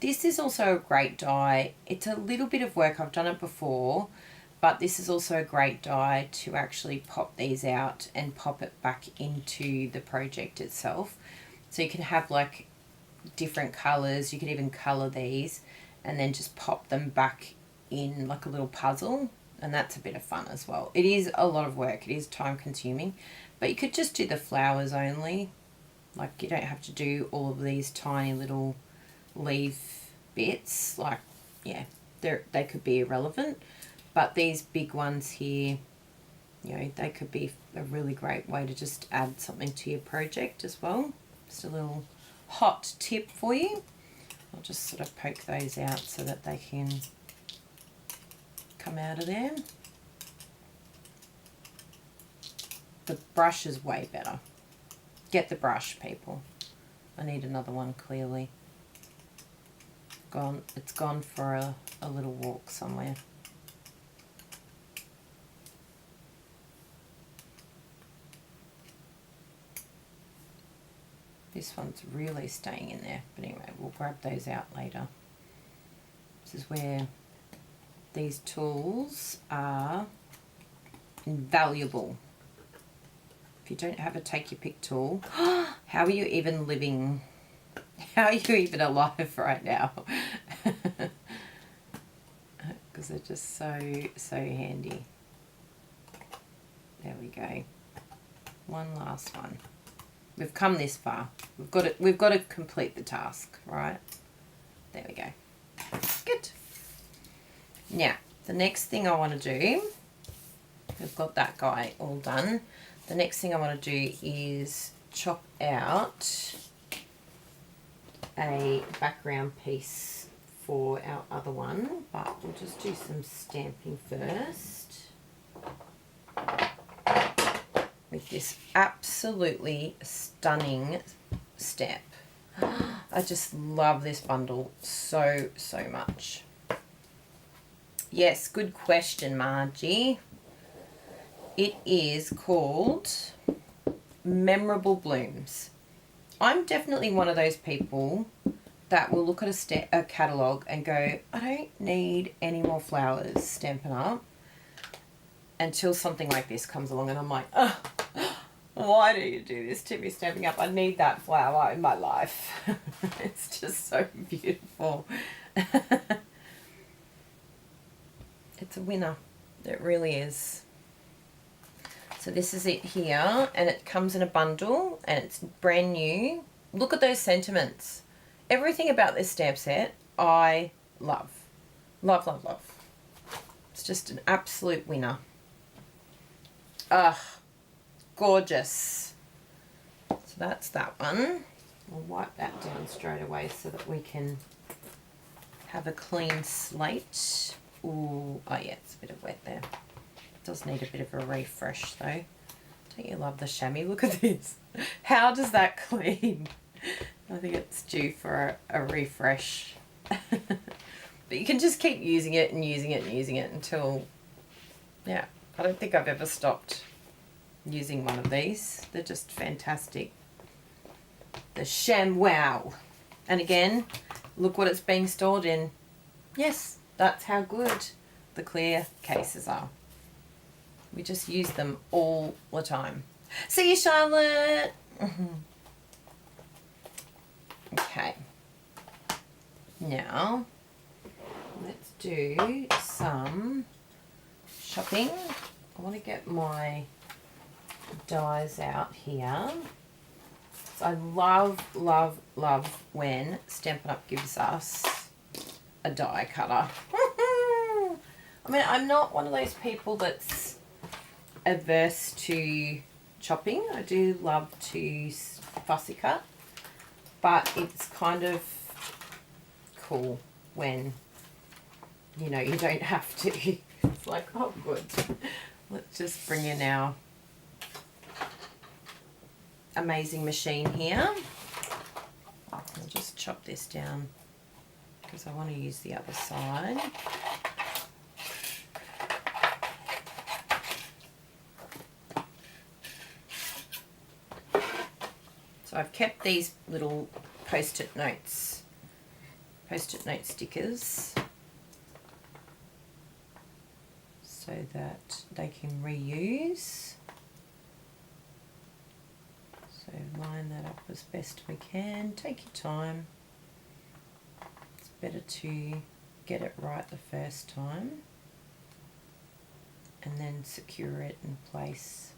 A: This is also a great die. It's a little bit of work. I've done it before, but this is also a great die to actually pop these out and pop it back into the project itself. So you can have like different colors. You could even color these and then just pop them back in like a little puzzle, and that's a bit of fun as well. It is a lot of work, it is time consuming, but you could just do the flowers only. Like you don't have to do all of these tiny little leaf bits. Like, yeah, they could be irrelevant, but these big ones here, you know, they could be a really great way to just add something to your project as well. Just a little hot tip for you. I'll just sort of poke those out so that they can come out of there. The brush is way better. Get the brush, people. I need another one, clearly. It's gone for a little walk somewhere. This one's really staying in there, but anyway, we'll grab those out later. This is where these tools are invaluable. If you don't have a take your pick tool, how are you even living? How are you even alive right now? Because they're just so handy. There we go. One last one. We've come this far. We've got to complete the task, right? There we go. Good. Now, the next thing I want to do, we've got that guy all done. The next thing I want to do is chop out a background piece for our other one, but we'll just do some stamping first with this absolutely stunning stamp. I just love this bundle so much. Yes, good question, Margie. It is called Memorable Blooms. I'm definitely one of those people that will look at a catalogue and go, I don't need any more flowers Stampin' Up, until something like this comes along and I'm like, oh, why do you do this to me, Stampin' Up? I need that flower in my life. It's just so beautiful. It's a winner. It really is. So this is it here, and it comes in a bundle and it's brand new. Look at those sentiments. Everything about this stamp set I love. Love, love, love. It's just an absolute winner. Ugh, gorgeous. So that's that one. We'll wipe that down straight away so that we can have a clean slate. Ooh, oh yeah, it's a bit of wet there. Does need a bit of a refresh though. Don't you love the chamois? Look at this. How does that clean? I think it's due for a refresh. But you can just keep using it and using it and using it until, yeah, I don't think I've ever stopped using one of these. They're just fantastic. The ShamWow. And again, look what it's being stored in. Yes, that's how good the clear cases are. We just use them all the time. See you, Charlotte. Okay. Now, let's do some shopping. I want to get my dies out here. So I love, love, love when Stampin' Up gives us a die cutter. I mean, I'm not one of those people that's averse to chopping. I do love to fussy cut, but it's kind of cool when, you know, you don't have to. It's like, oh good, let's just bring in our amazing machine here. I'll just chop this down because I want to use the other side. So I've kept these little post-it note stickers so that they can reuse. So line that up as best we can. Take your time. It's better to get it right the first time and then secure it in place.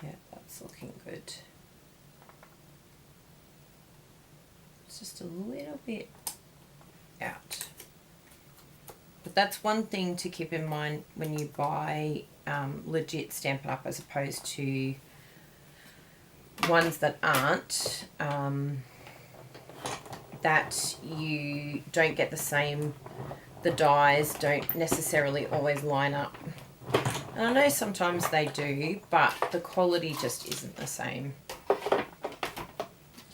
A: Yeah, that's looking good. Just a little bit out, but that's one thing to keep in mind when you buy legit Stampin' Up as opposed to ones that aren't, that you don't get the same, the dies don't necessarily always line up, and I know sometimes they do, but the quality just isn't the same. You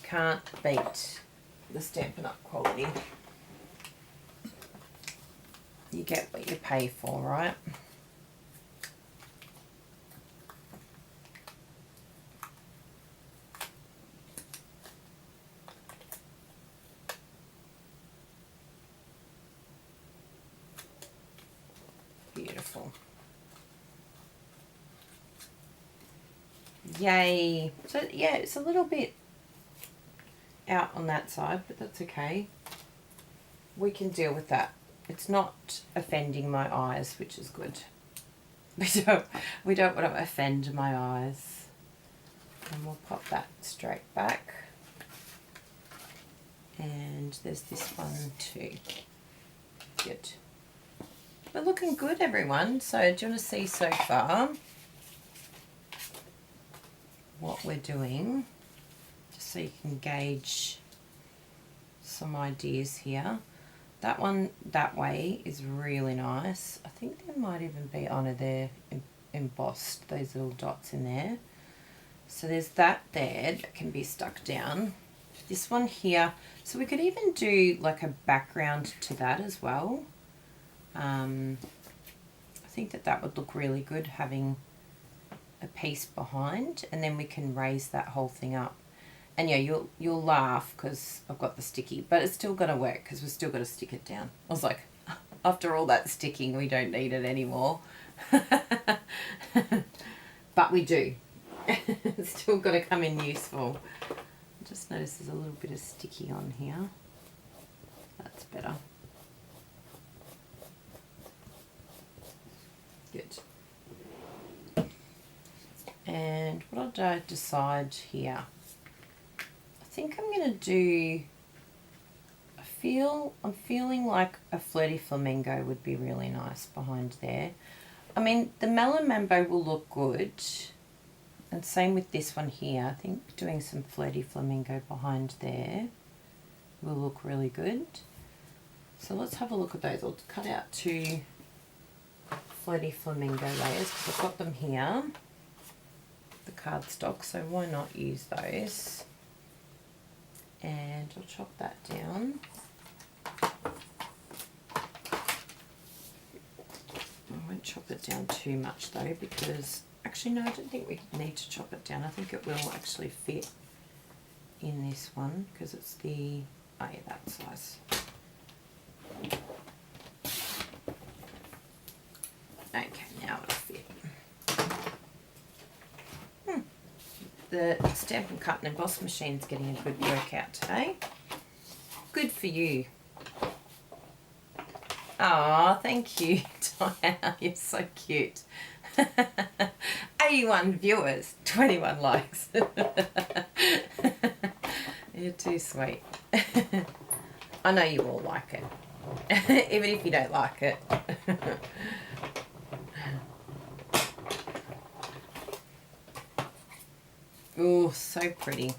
A: can't beat the Stampin' Up quality. You get what you pay for, right? Beautiful. Yay. So yeah, it's a little bit out on that side, but that's okay. We can deal with that. It's not offending my eyes, which is good. We don't want to offend my eyes. And we'll pop that straight back. And there's this one too. Good. We're looking good, everyone. So do you want to see so far what we're doing? Just so you can gauge some ideas here. That one that way is really nice. I think there might even be under there embossed, those little dots in there. So there's that there that can be stuck down. This one here, so we could even do like a background to that as well. I think that would look really good, having a piece behind, and then we can raise that whole thing up. And yeah, you'll laugh because I've got the sticky, but it's still going to work because we've still got to stick it down. I was like, after all that sticking, we don't need it anymore. But we do. It's still got to come in useful. Just notice there's a little bit of sticky on here. That's better. Good. And what did I decide here? I think I'm going to do, I'm feeling like a flirty flamingo would be really nice behind there. I mean, the melon mambo will look good. And same with this one here. I think doing some flirty flamingo behind there will look really good. So let's have a look at those. I'll cut out 2 flirty flamingo layers because I've got them here, the cardstock, so why not use those? And I'll chop that down. I won't chop it down too much though, because actually no, I don't think we need to chop it down. I think it will actually fit in this one because it's the, oh yeah, that size. Okay, now it'll fit. The Stampin' Cut and Emboss machine's getting a good workout today. Good for you. Oh, thank you, Diana. You're so cute. 81 viewers, 21 likes. You're too sweet. I know you all like it, even if you don't like it. Oh, so pretty.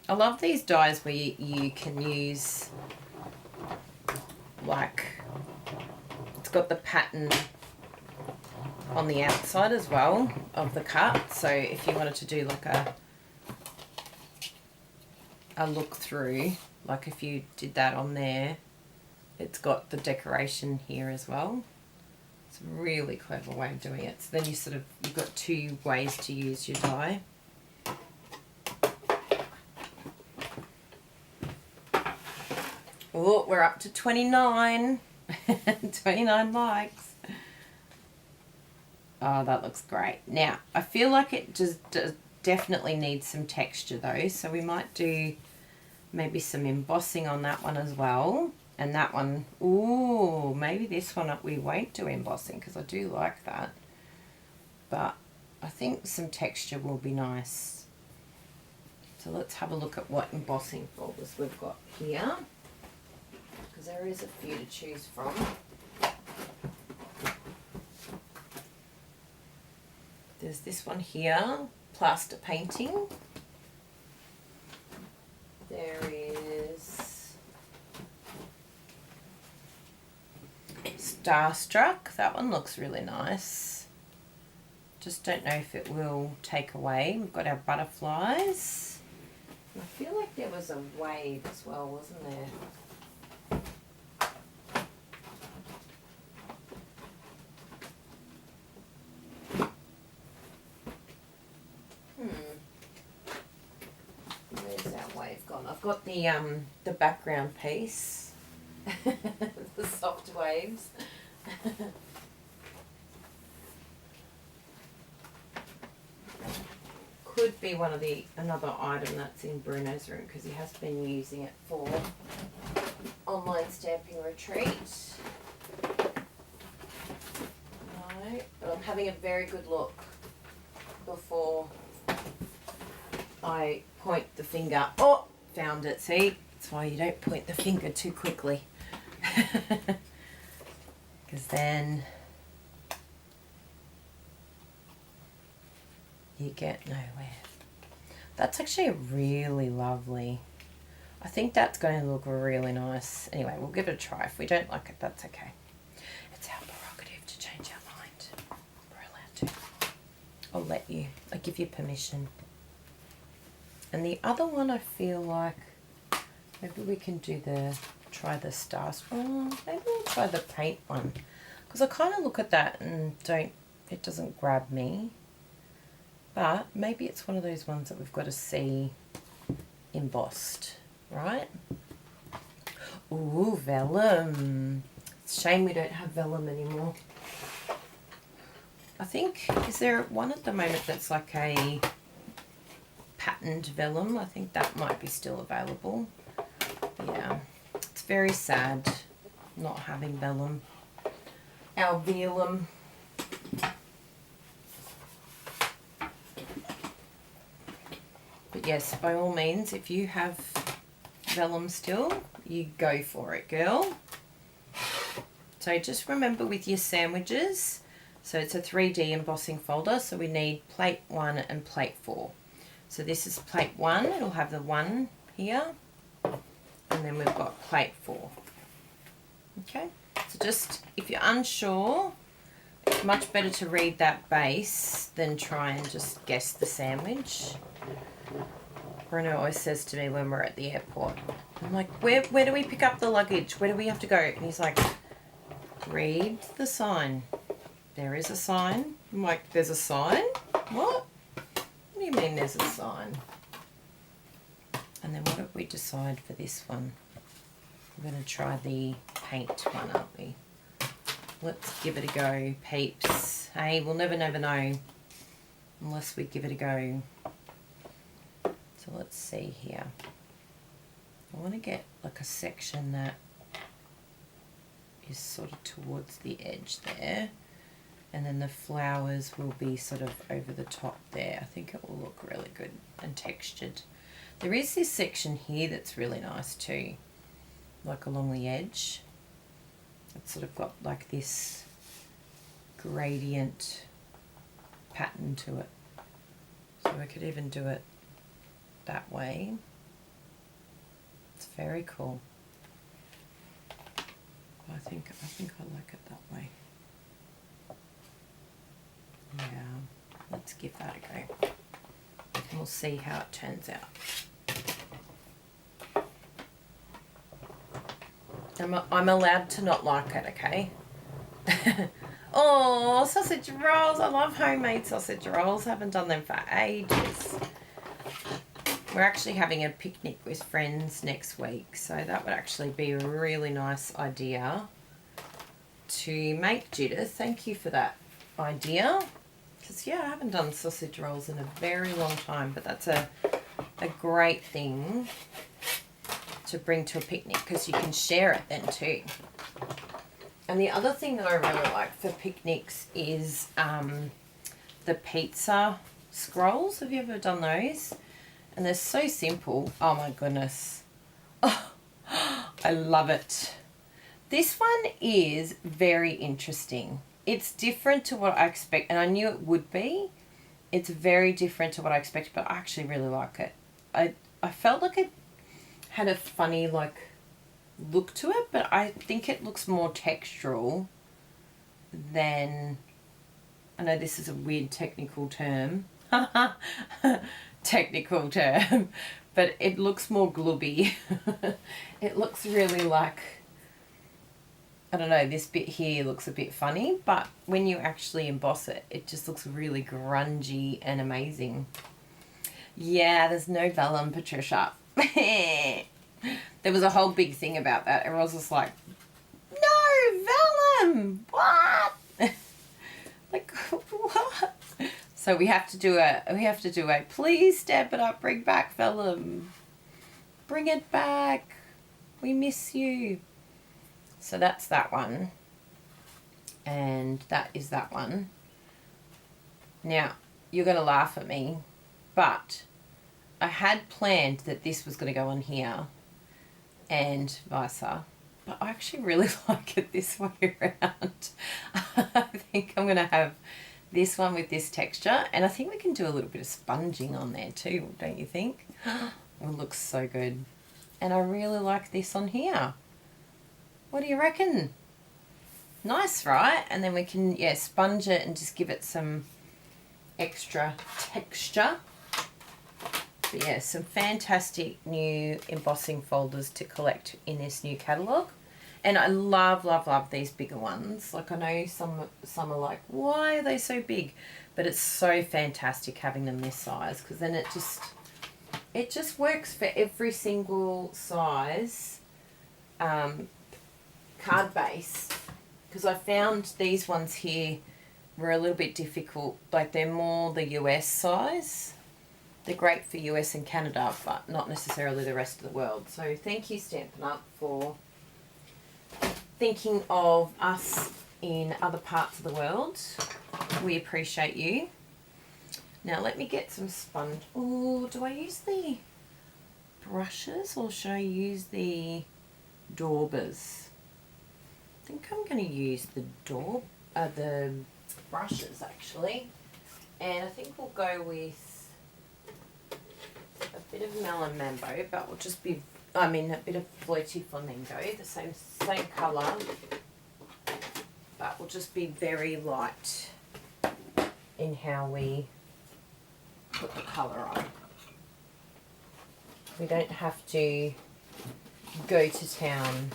A: I love these dies where you can use, like, it's got the pattern on the outside as well of the cut. So if you wanted to do like a look through, like if you did that on there, it's got the decoration here as well. It's a really clever way of doing it. So then you've got 2 ways to use your die. Oh, we're up to 29. 29 likes. Oh, that looks great. Now, I feel like it just definitely needs some texture though, so we might do maybe some embossing on that one as well. And that one, ooh, maybe this one we won't do embossing because I do like that. But I think some texture will be nice. So let's have a look at what embossing folders we've got here, because there is a few to choose from. There's this one here, plaster painting. There is Starstruck. That one looks really nice. Just don't know if it will take away. We've got our butterflies. I feel like there was a wave as well, wasn't there? Where's that wave gone? I've got the background piece. The soft waves. Could be another item that's in Bruno's room because he has been using it for online stamping retreat. No, but I'm having a very good look before I point the finger. Oh, found it. See, that's why you don't point the finger too quickly. Because then you get nowhere. That's actually really lovely. I think that's going to look really nice. Anyway, we'll give it a try. If we don't like it, that's okay. It's our prerogative to change our mind. We're allowed to. I'll let you. I give you permission. And the other one, I feel like maybe we can try the stars. Oh, maybe we'll try the paint one. Because I kind of look at that and it doesn't grab me. But maybe it's one of those ones that we've got to see embossed, right? Ooh, vellum. It's a shame we don't have vellum anymore. I think, is there one at the moment that's like a patterned vellum? I think that might be still available. Yeah, it's very sad not having vellum. Our vellum. But yes, by all means, if you have vellum still, you go for it, girl. So just remember with your sandwiches, so it's a 3D embossing folder, so we need plate 1 and plate 4. So this is plate 1, it'll have the 1 here, and then we've got plate 4. Okay, so just, if you're unsure, it's much better to read that base than try and just guess the sandwich. Bruno always says to me when we're at the airport, I'm like, where do we pick up the luggage? Where do we have to go? And he's like, read the sign. There is a sign. I'm like, there's a sign? What? What do you mean there's a sign? And then what did we decide for this one? We're going to try the paint one, aren't we? Let's give it a go, peeps. Hey, we'll never know unless we give it a go. So let's see here. I want to get like a section that is sort of towards the edge there. And then the flowers will be sort of over the top there. I think it will look really good and textured. There is this section here that's really nice too, like along the edge. It's sort of got like this gradient pattern to it. So I could even do it that way. It's very cool. I think I like it that way. Yeah, let's give that a go. And we'll see how it turns out. I'm allowed to not like it, okay? Oh, sausage rolls. I love homemade sausage rolls. Haven't done them for ages. We're actually having a picnic with friends next week, so that would actually be a really nice idea to make, Judith. Thank you for that idea. Because, yeah, I haven't done sausage rolls in a very long time, but that's a great thing to bring to a picnic because you can share it then too. And the other thing that I really like for picnics is the pizza scrolls. Have you ever done those? And they're so simple. Oh my goodness. Oh, I love it. This one is very interesting. It's different to what I expect, and I knew it would be. It's very different to what I expected, but I actually really like it. I felt like it had a funny like look to it, but I think it looks more textural than, I know this is a weird technical term, but it looks more glooby. It looks really like, I don't know, this bit here looks a bit funny, but when you actually emboss it, it just looks really grungy and amazing. Yeah, there's no vellum, Patricia. There was a whole big thing about that. Everyone was just like, no vellum, what? Like, what? So we have to do a please step it up, bring back vellum. Bring it back. We miss you. So that's that one. And that is that one. Now, you're going to laugh at me, but I had planned that this was going to go on here and vice versa, but I actually really like it this way around. I think I'm going to have this one with this texture. And I think we can do a little bit of sponging on there too, don't you think? It looks so good. And I really like this on here. What do you reckon? Nice, right? And then we can, yeah, sponge it and just give it some extra texture. But yeah, some fantastic new embossing folders to collect in this new catalogue. And I love, love, love these bigger ones. Like I know some are like, why are they so big? But it's so fantastic having them this size, because then it just works for every single size card base. Because I found these ones here were a little bit difficult. Like they're more the US size. They're great for US and Canada, but not necessarily the rest of the world. So thank you, Stampin' Up, for thinking of us in other parts of the world. We appreciate you. Now let me get some sponge. Oh, do I use the brushes or should I use the daubers? I think I'm going to use the brushes actually. And I think we'll go with a bit of melon mambo, but we'll just be, a bit of floaty flamenco, the same colour, but we'll just be very light in how we put the colour on. We don't have to go to town.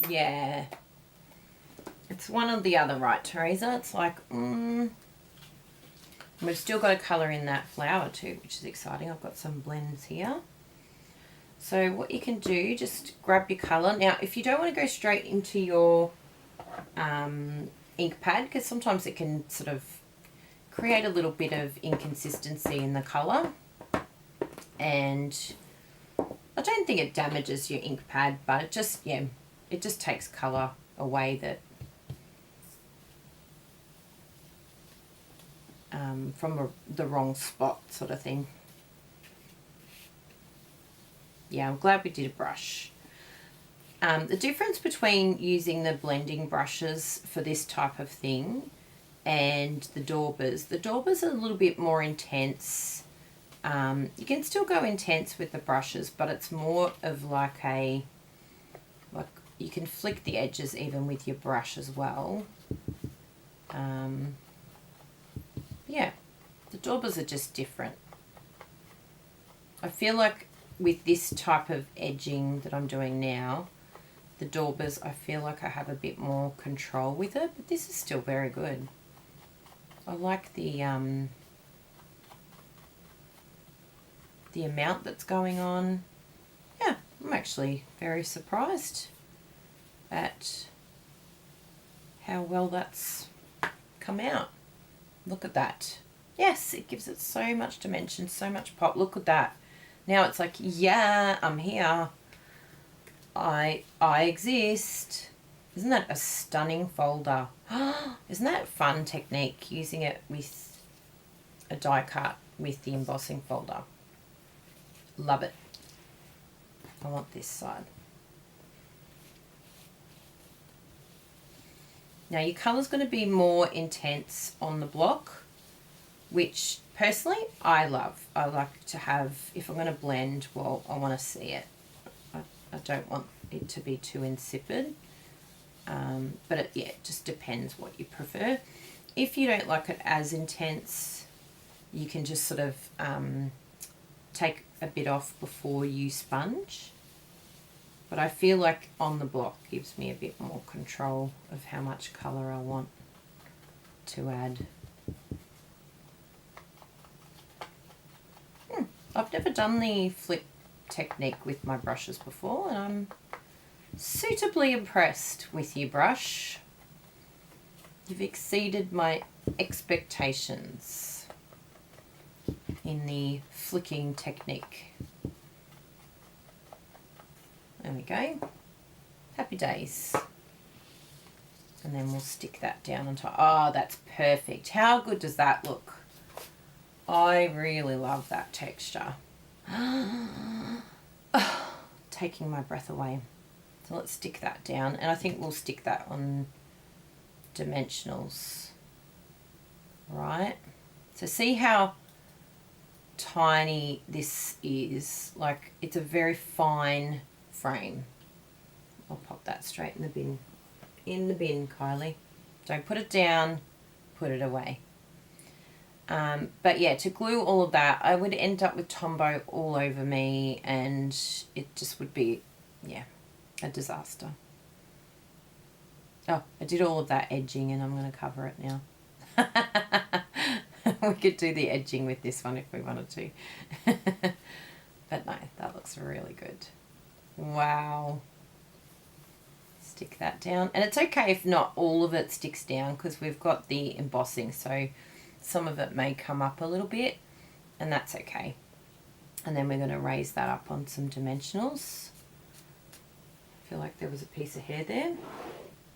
A: Yeah. It's one or the other, right, Teresa? It's like, we've still got a colour in that flower too, which is exciting. I've got some blends here. So what you can do, just grab your colour. Now, if you don't want to go straight into your ink pad, because sometimes it can sort of create a little bit of inconsistency in the colour. And I don't think it damages your ink pad, but it just takes colour away that from the wrong spot sort of thing. Yeah, I'm glad we did a brush. The difference between using the blending brushes for this type of thing and the daubers are a little bit more intense. You can still go intense with the brushes, but it's more of like you can flick the edges even with your brush as well. Yeah, the daubers are just different. I feel like with this type of edging that I'm doing now, the daubers, I feel like I have a bit more control with it, but this is still very good. I like the amount that's going on. Yeah, I'm actually very surprised at how well that's come out. Look at that. Yes, it gives it so much dimension, so much pop. Look at that. Now it's like, yeah, I'm here. I exist. Isn't that a stunning folder? Isn't that a fun technique, using it with a die cut with the embossing folder? Love it. I want this side. Now your colour's going to be more intense on the block, which personally I love. I like to have, if I'm going to blend, well, I want to see it. I don't want it to be too insipid. But it just depends what you prefer. If you don't like it as intense, you can just sort of take a bit off before you sponge. But I feel like on the block gives me a bit more control of how much colour I want to add. I've never done the flip technique with my brushes before, and I'm suitably impressed with your brush. You've exceeded my expectations in the flicking technique. There we go. Happy days. And then we'll stick that down on top. Oh, that's perfect. How good does that look? I really love that texture. Oh, taking my breath away. So let's stick that down, and I think we'll stick that on dimensionals. Right, so see how tiny this is? Like, it's a very fine frame. I'll pop that straight in the bin. In the bin, Kylie. Don't put it down, put it away. But yeah, to glue all of that, I would end up with Tombow all over me, and it just would be, yeah, a disaster. Oh, I did all of that edging, and I'm going to cover it now. We could do the edging with this one if we wanted to. But no, that looks really good. Wow. Stick that down. And it's okay if not all of it sticks down, because we've got the embossing, so some of it may come up a little bit, and that's okay. And then we're going to raise that up on some dimensionals. I feel like there was a piece of hair there,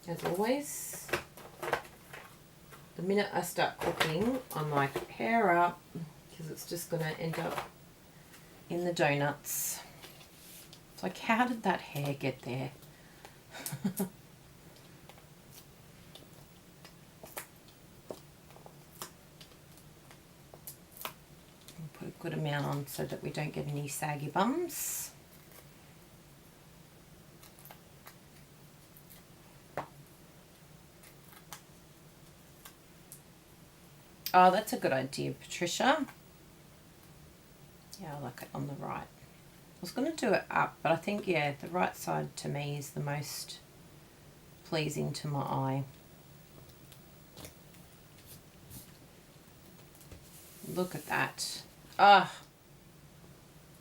A: as always. The minute I start cooking, I'm like, hair up, because it's just going to end up in the donuts. It's like, how did that hair get there? Put a good amount on so that we don't get any saggy bums. Oh, that's a good idea, Patricia. Yeah, I like it on the right. I was going to do it up, but I think, yeah, the right side to me is the most pleasing to my eye. Look at that. Ah, oh,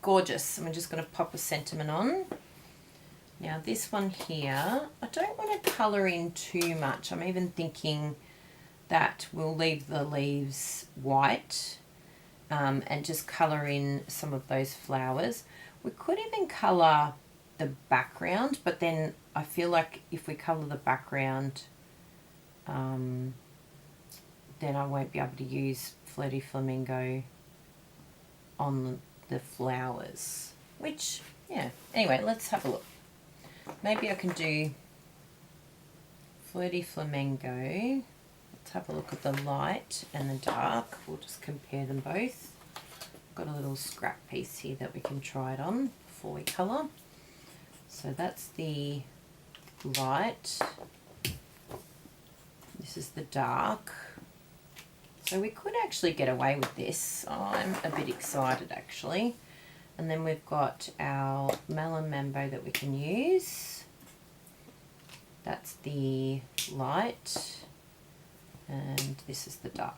A: gorgeous. I'm just going to pop a sentiment on. Now this one here, I don't want to colour in too much. I'm even thinking that we'll leave the leaves white and just colour in some of those flowers. We could even colour the background, but then I feel like if we colour the background, then I won't be able to use Flirty Flamingo on the flowers, which, yeah. Anyway, let's have a look. Maybe I can do Flirty Flamingo. Let's have a look at the light and the dark. We'll just compare them both. Got a little scrap piece here that we can try it on before we colour. So that's the light. This is the dark. So we could actually get away with this. I'm a bit excited actually. And then we've got our Melon Mambo that we can use. That's the light. And this is the dark.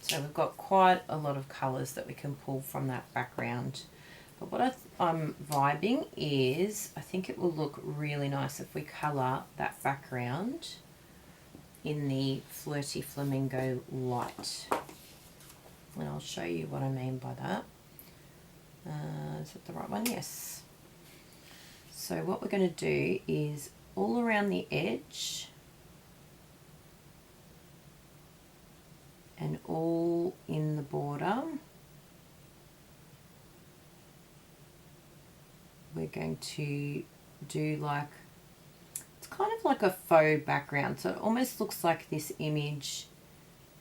A: So we've got quite a lot of colours that we can pull from that background. But what I'm vibing is, I think it will look really nice if we colour that background in the Flirty Flamingo light. And I'll show you what I mean by that. Is that the right one? Yes. So what we're going to do is all around the edge and all in the border, we're going to do like, it's kind of like a faux background. So it almost looks like this image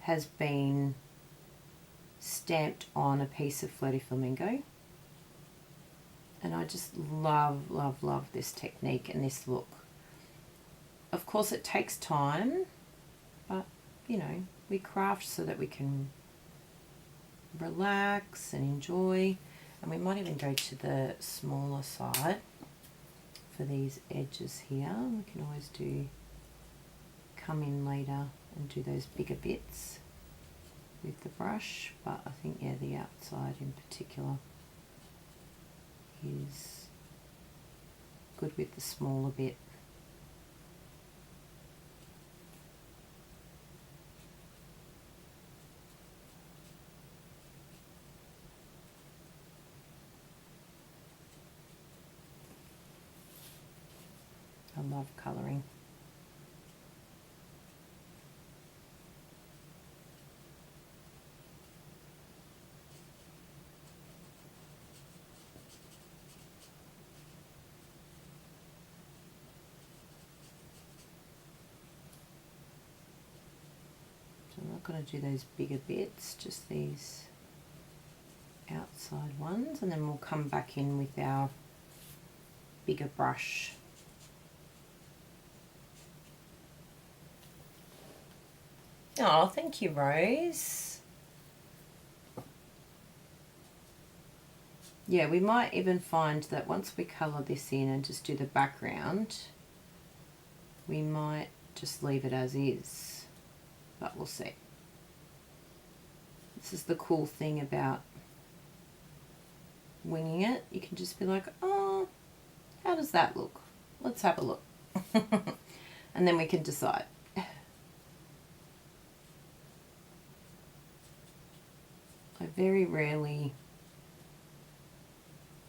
A: has been stamped on a piece of Flirty Flamingo. And I just love, love, love this technique and this look. Of course it takes time, but you know, we craft so that we can relax and enjoy. And we might even go to the smaller side for these edges here. We can always come in later and do those bigger bits with the brush. But I think, yeah, the outside in particular is good with the smaller bit. I love colouring. going to do those bigger bits, just these outside ones, and then we'll come back in with our bigger brush. Oh, thank you, Rose. Yeah, we might even find that once we colour this in and just do the background, we might just leave it as is, but we'll see. This is the cool thing about winging it. You can just be like, oh, how does that look? Let's have a look. And then we can decide. I very rarely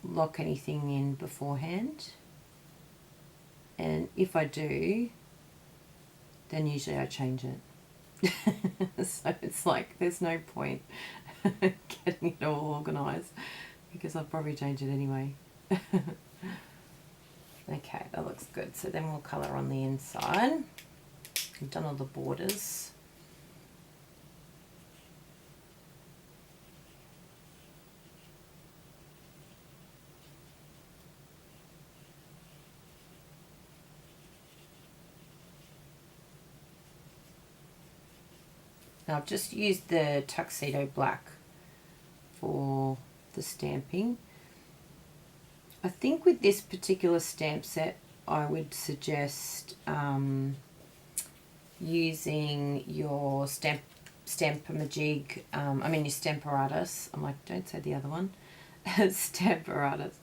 A: lock anything in beforehand, and if I do, then usually I change it. So it's like there's no point getting it all organised because I'll probably change it anyway. Okay, that looks good. So then we'll colour on the inside. I've done all the borders. Now I've just used the tuxedo black for the stamping. I think with this particular stamp set I would suggest using your Stampin'-A-Jig, your Stamparatus. I'm like, don't say the other one. Stamparatus.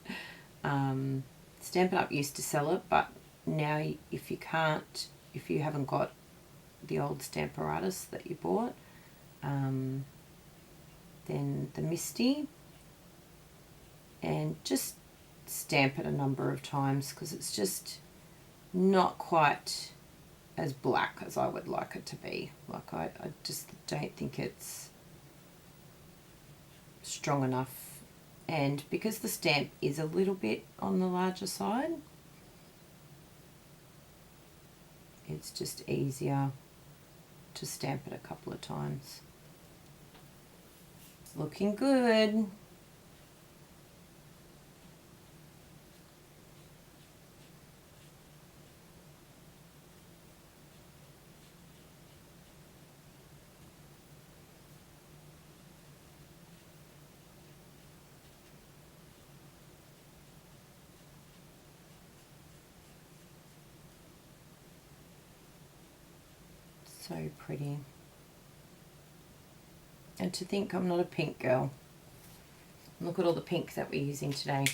A: Stampin' Up used to sell it, but now if you haven't got the old Stamparatus that you bought, then the Misty, and just stamp it a number of times because it's just not quite as black as I would like it to be. Like I just don't think it's strong enough, and because the stamp is a little bit on the larger side, it's just easier to stamp it a couple of times. It's looking good. So pretty. And to think I'm not a pink girl. Look at all the pink that we're using today.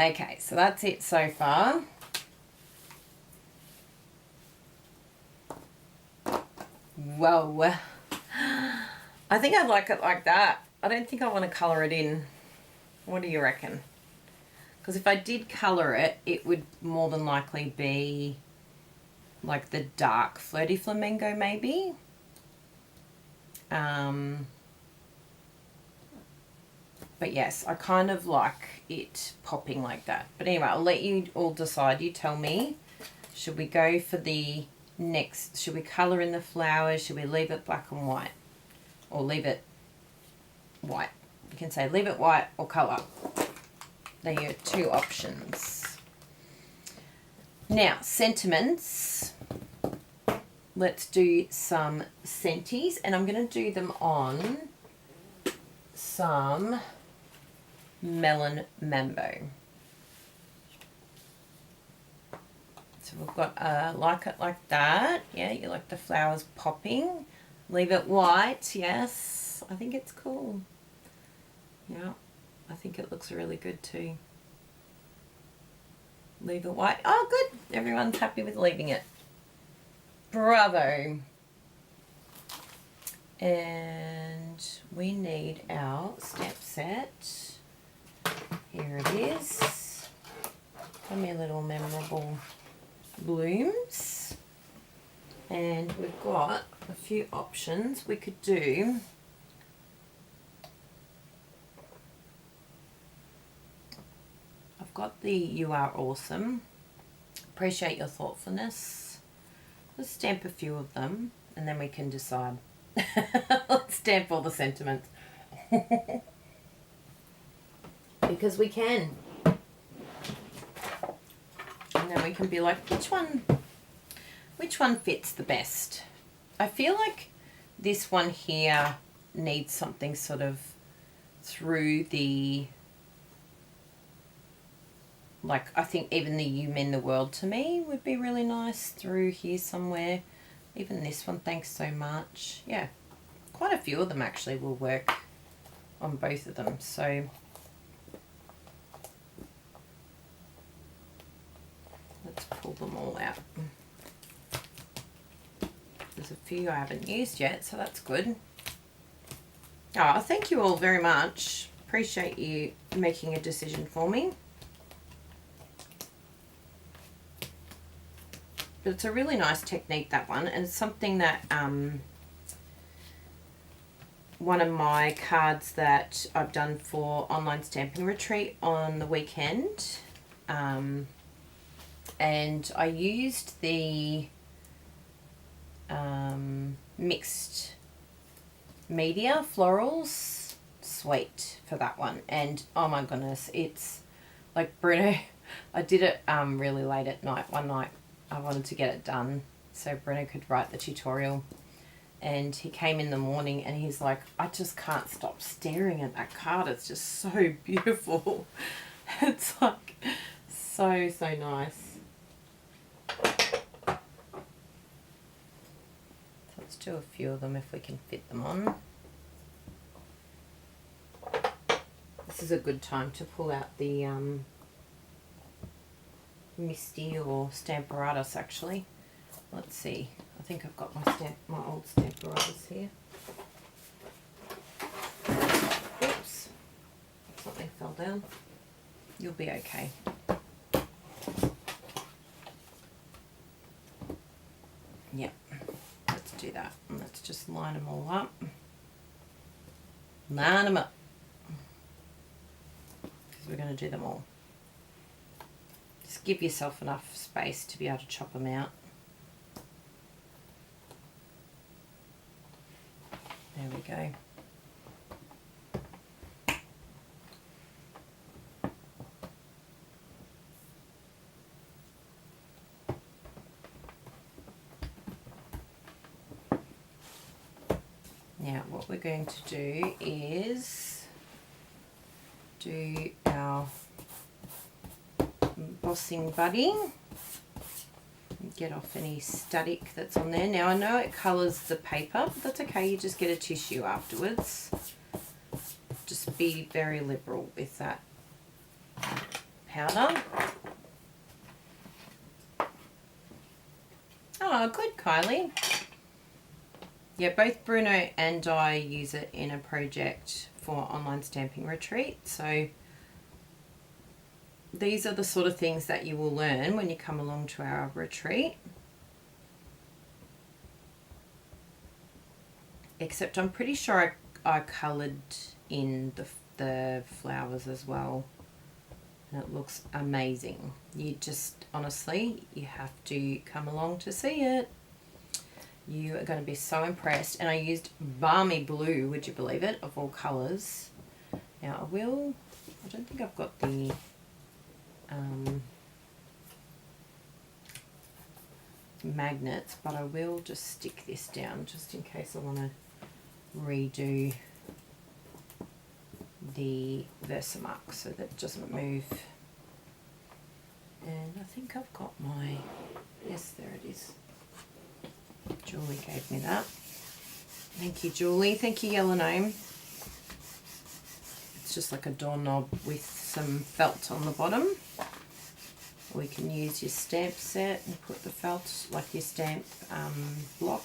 A: Okay, so that's it so far. Whoa. I think I like it like that. I don't think I want to colour it in. What do you reckon? Because if I did colour it, it would more than likely be like the dark Flirty Flamingo maybe. But yes, I kind of like it popping like that. But anyway, I'll let you all decide. You tell me. Should we go for the next? Should we colour in the flowers? Should we leave it black and white? Or leave it white? You can say leave it white or colour. There are your two options. Now, sentiments. Let's do some Scenties, and I'm going to do them on some Melon Mambo. So we've got like it like that. Yeah, you like the flowers popping. Leave it white. Yes, I think it's cool. Yeah, I think it looks really good too. Leave it white. Oh, good. Everyone's happy with leaving it. Bravo. And we need our stamp set. Here it is. Give me a little memorable blooms. And we've got a few options we could do. I've got the You Are Awesome. Appreciate your thoughtfulness. Let's stamp a few of them. and then we can decide. Let's stamp all the sentiments. Because we can. And then we can be like, which one fits the best? I feel like this one here needs something sort of through the, like, I think even the You Mean the World to Me would be really nice through here somewhere. Even this one, thanks so much. Yeah, quite a few of them actually will work on both of them. So let's pull them all out. There's a few I haven't used yet, so that's good. Oh, thank you all very much. Appreciate you making a decision for me. But it's a really nice technique, that one, and it's something that one of my cards that I've done for online stamping retreat on the weekend, and I used the mixed media florals suite for that one, and oh my goodness, it's like Bruno. I did it really late at night one night. I wanted to get it done so Bruno could write the tutorial, and he came in the morning and he's like, I just can't stop staring at that card, it's just so beautiful. It's like so nice. Let's do a few of them if we can fit them on. This is a good time to pull out the Misty or Stamparatus actually. Let's see. I think I've got my old Stamparatus here. Oops. Something fell down. You'll be okay. Yep. Let's do that. And let's just line them all up. Line them up. Because we're going to do them all. Just give yourself enough space to be able to chop them out. There we go. Now what we're going to do is do our embossing buddy. Get off any static that's on there. Now I know it colours the paper, but that's okay, you just get a tissue afterwards. Just be very liberal with that powder. Oh, good, Kylie. Yeah, both Bruno and I use it in a project for online stamping retreat, so these are the sort of things that you will learn when you come along to our retreat. Except I'm pretty sure I coloured in the flowers as well. And it looks amazing. You just, honestly, you have to come along to see it. You are going to be so impressed. And I used balmy blue, would you believe it, of all colours. Now I don't think I've got the magnets, but I will just stick this down just in case I want to redo the Versamark so that it doesn't move. And I think I've got my, yes, there it is. Julie gave me that. Thank you, Julie. Thank you, Yellow Gnome. It's just like a doorknob with some felt on the bottom. Or you can use your stamp set and put the felt, like your stamp block.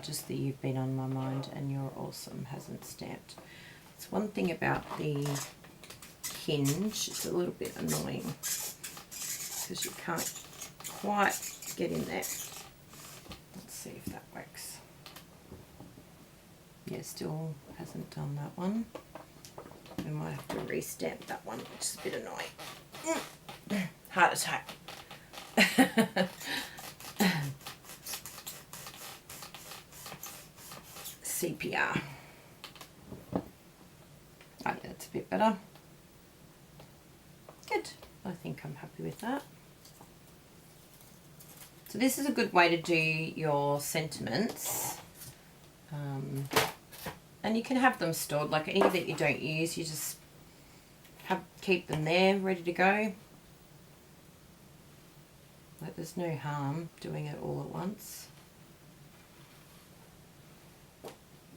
A: Just that you've been on my mind and you're awesome hasn't stamped. It's one thing about the hinge, it's a little bit annoying because you can't quite get in there. Let's see if that works. Yeah, still hasn't done that one. We might have to re-stamp that one, which is a bit annoying. Heart attack. CPR. Oh yeah, that's a bit better. Good. I think I'm happy with that. So this is a good way to do your sentiments. And you can have them stored, like any that you don't use, you just keep them there ready to go. Like there's no harm doing it all at once.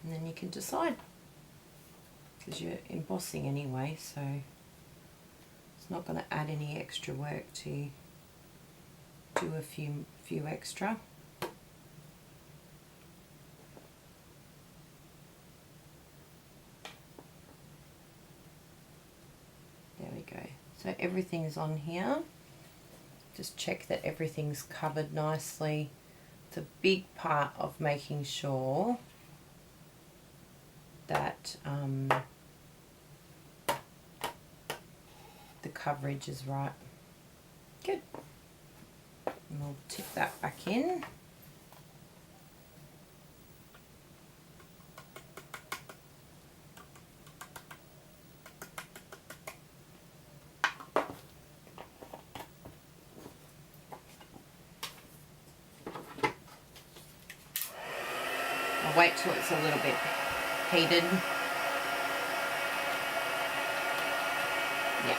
A: And then you can decide, because you're embossing anyway, so it's not going to add any extra work to do a few extra. There we go. So everything's on here. Just check that everything's covered nicely. It's a big part of making sure that the coverage is right. Good. And we'll tip that back in. I'll wait till it's a little bit heated. Yeah.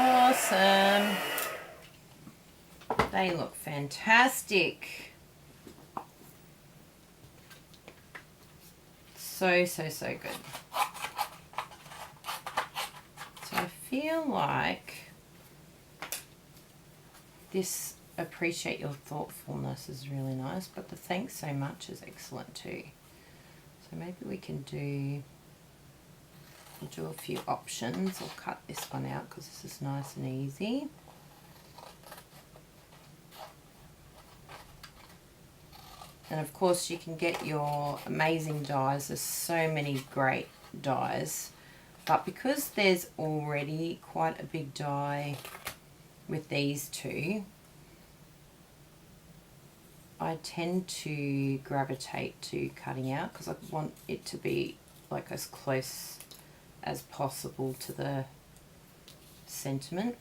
A: Awesome. They look fantastic. So good. So I feel like this appreciate your thoughtfulness is really nice, but the thanks so much is excellent too. So maybe we can do a few options. I'll cut this one out because this is nice and easy. And of course you can get your amazing dies. There's so many great dies, but because there's already quite a big die with these two, I tend to gravitate to cutting out because I want it to be like as close as possible to the sentiment.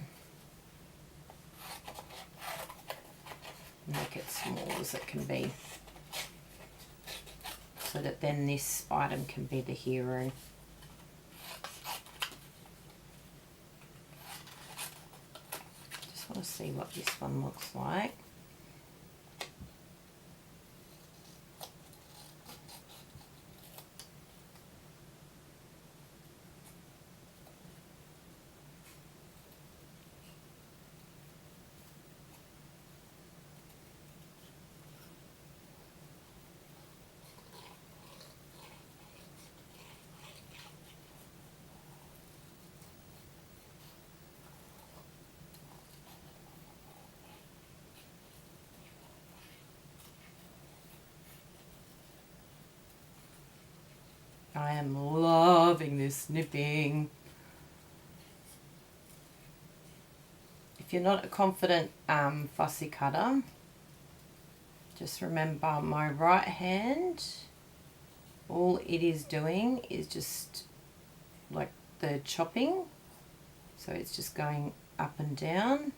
A: Make it small as it can be, so that then this item can be the hero. Just want to see what this one looks like. I am loving this snipping. If you're not a confident fussy cutter, just remember my right hand, all it is doing is just like the chopping. So it's just going up and down.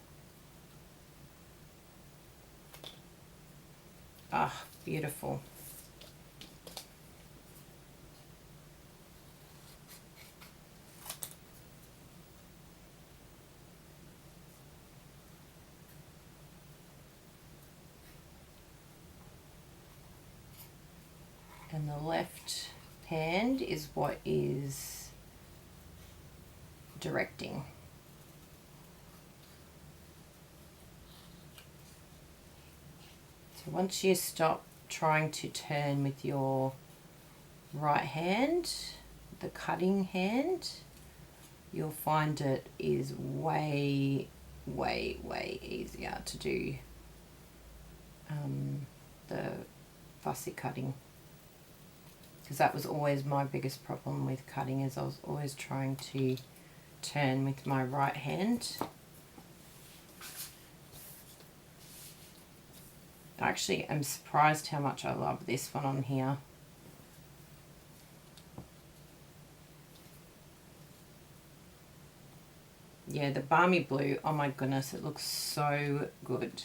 A: Ah, beautiful. And the left hand is what is directing. So once you stop trying to turn with your right hand, the cutting hand, you'll find it is way, way, way easier to do the fussy cutting. Because that was always my biggest problem with cutting, is I was always trying to turn with my right hand. I actually am surprised how much I love this one on here. Yeah, the balmy blue, oh my goodness, it looks so good.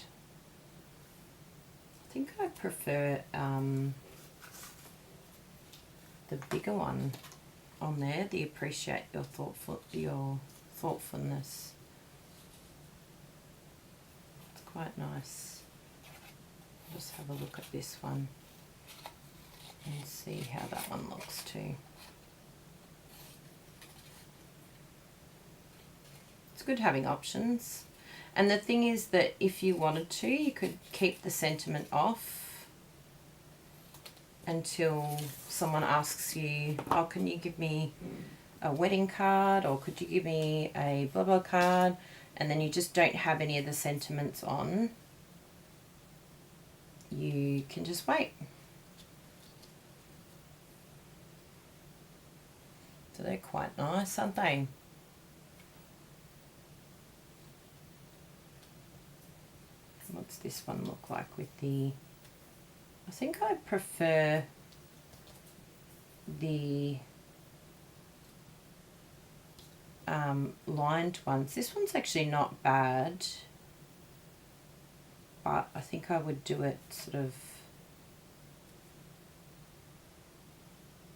A: I think I prefer the bigger one on there, the appreciate your thoughtfulness. It's quite nice. I'll just have a look at this one and see how that one looks too. It's good having options. And the thing is that if you wanted to, you could keep the sentiment off until someone asks you, oh, can you give me a wedding card, or could you give me a blah blah card, and then you just don't have any of the sentiments on. You can just wait. So they're quite nice, aren't they? What's this one look like with the... I think I prefer the lined ones. This one's actually not bad, but I think I would do it sort of,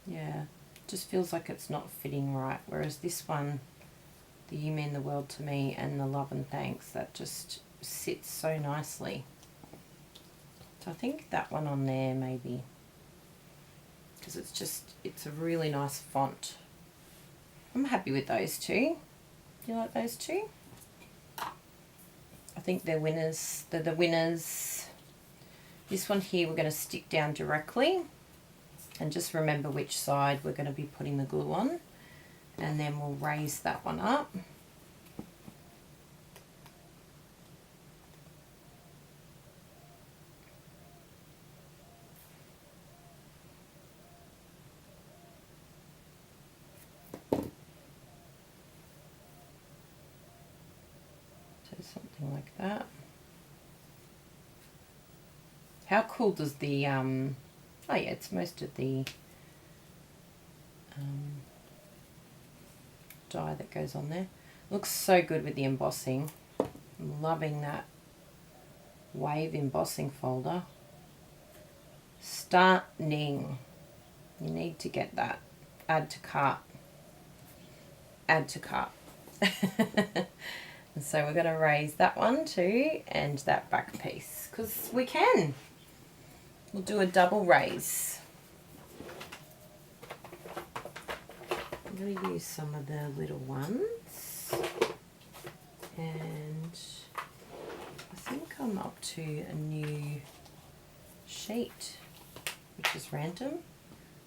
A: yeah, just feels like it's not fitting right. Whereas this one, the You Mean the World to Me and the Love and Thanks, that just sits so nicely. So I think that one on there maybe, because it's a really nice font. I'm happy with those two. Do you like those two? I think they're winners. They're the winners. This one here we're going to stick down directly, and just remember which side we're going to be putting the glue on, and then we'll raise that one up. Something like that. How cool does the oh yeah, it's most of the die that goes on there. Looks so good with the embossing. I'm loving that wave embossing folder. Stunning. You need to get that. Add to cart. Add to cart. And so we're going to raise that one too, and that back piece, because we can. We'll do a double raise. I'm going to use some of the little ones, and I think I'm up to a new sheet, which is random.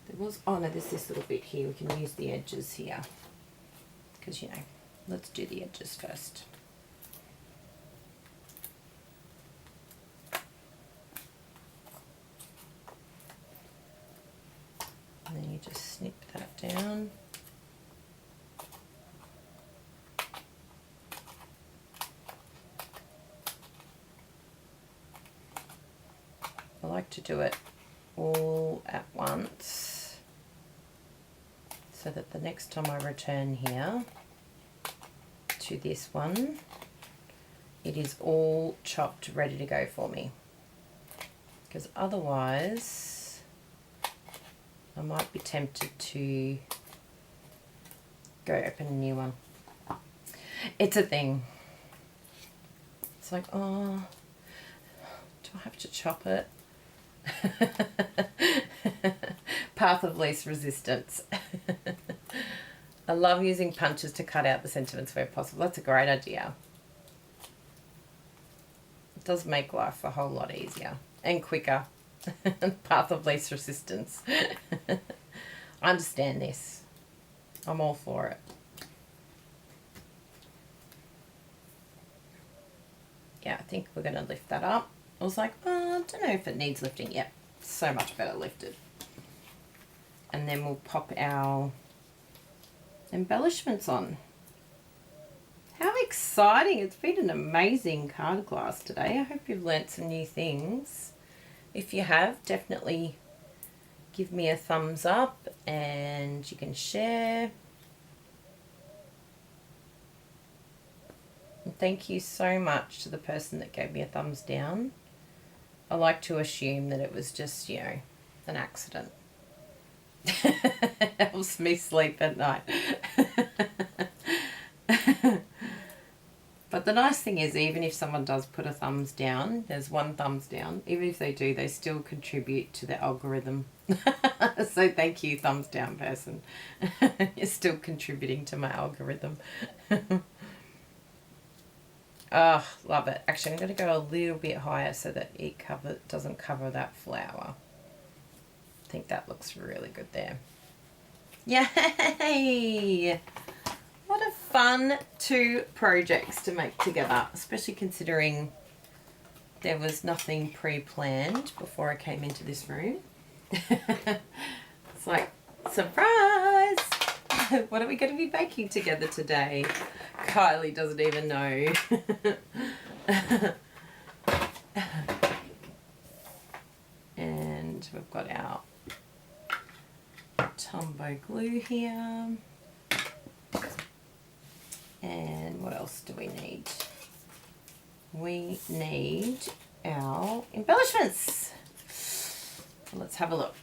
A: There was, oh no, there's this little bit here. We can use the edges here, because you know, let's do the edges first. And then you just snip that down. I like to do it all at once so that the next time I return here to this one, it is all chopped, ready to go for me. because otherwise I might be tempted to go open a new one. It's a thing. It's like, oh, do I have to chop it? Path of least resistance. I love using punches to cut out the sentiments where possible. That's a great idea. It does make life a whole lot easier and quicker. Path of least resistance. I understand this. I'm all for it. Yeah, I think we're going to lift that up. I was like, oh, I don't know if it needs lifting. Yep, so much better lifted. And then we'll pop our embellishments on. How exciting. It's been an amazing card class today. I hope you've learnt some new things. If you have, definitely give me a thumbs up and you can share. And thank you so much to the person that gave me a thumbs down. I like to assume that it was just, you know, an accident. It helps me sleep at night. But the nice thing is, even if someone does put a thumbs down, there's one thumbs down, even if they do, they still contribute to the algorithm. So thank you, thumbs down person. You're still contributing to my algorithm. Oh, love it. Actually, I'm going to go a little bit higher so that it doesn't cover that flower. I think that looks really good there. Yay! What a fun 2 projects to make together, especially considering there was nothing pre-planned before I came into this room. It's like, surprise! What are we going to be baking together today? Kylie doesn't even know. And we've got our Tombow glue here. And what else do we need? We need our embellishments. So let's have a look.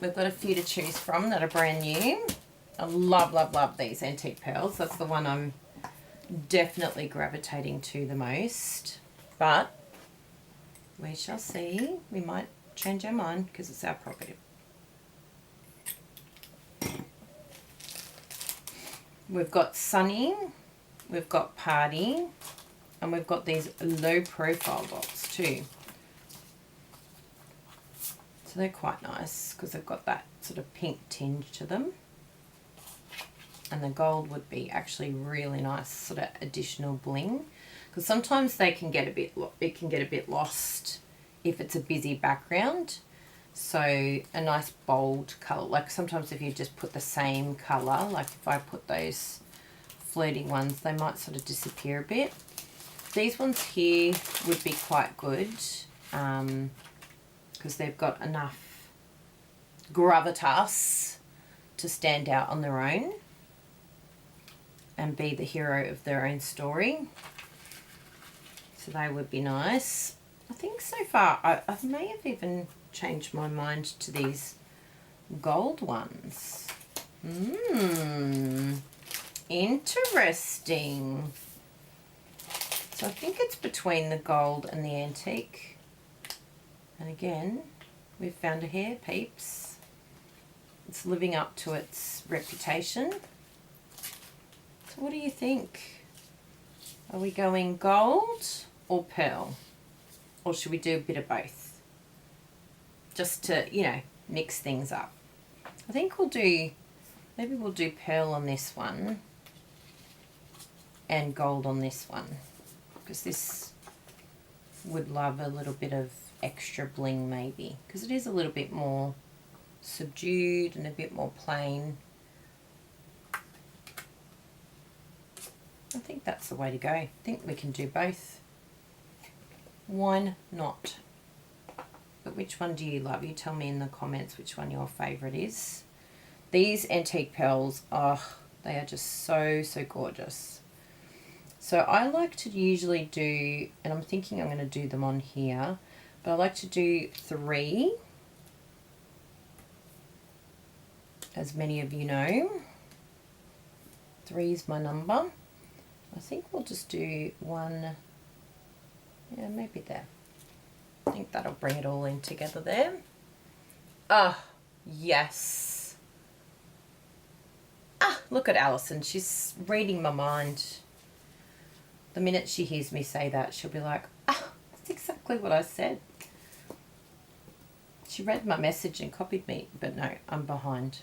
A: We've got a few to choose from that are brand new. I love, love, love these antique pearls. That's the one I'm definitely gravitating to the most. But we shall see. We might change our mind because it's our property. We've got Sunny, we've got Party, and we've got these low profile dots too. So they're quite nice because they've got that sort of pink tinge to them. And the gold would be actually really nice sort of additional bling, because sometimes they can get a bit lost if it's a busy background. So a nice bold color, like sometimes if you just put the same color, like if I put those flirty ones, they might sort of disappear a bit. These ones here would be quite good because they've got enough gravitas to stand out on their own and be the hero of their own story. So they would be nice. I think so far I may have even changed my mind to these gold ones. Interesting. So I think it's between the gold and the antique. And again, we've found a hair, peeps. It's living up to its reputation. So what do you think? Are we going gold or pearl? Or should we do a bit of both? Just to, you know, mix things up. I think maybe we'll do pearl on this one and gold on this one, because this would love a little bit of extra bling maybe, because it is a little bit more subdued and a bit more plain. I think that's the way to go. I think we can do both. Why not? But which one do you love? You tell me in the comments which one your favourite is. These antique pearls, oh, they are just so, so gorgeous. So I like to usually do, and I'm thinking I'm going to do them on here, but But I like to do 3, as many of you know. 3 is my number. I think we'll just do 1, yeah, maybe there. I think that'll bring it all in together there. Ah, yes. Ah, look at Alison. She's reading my mind. The minute she hears me say that, she'll be like, ah, that's exactly what I said. She read my message and copied me, but no, I'm behind.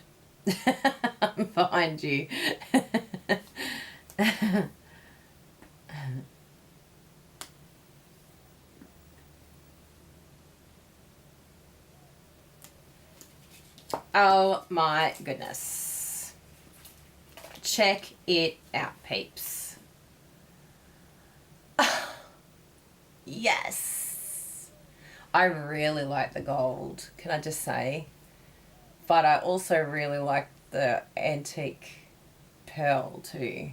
A: I'm behind you. Oh my goodness. Check it out, peeps. Yes. I really like the gold, can I just say? But I also really like the antique pearl too.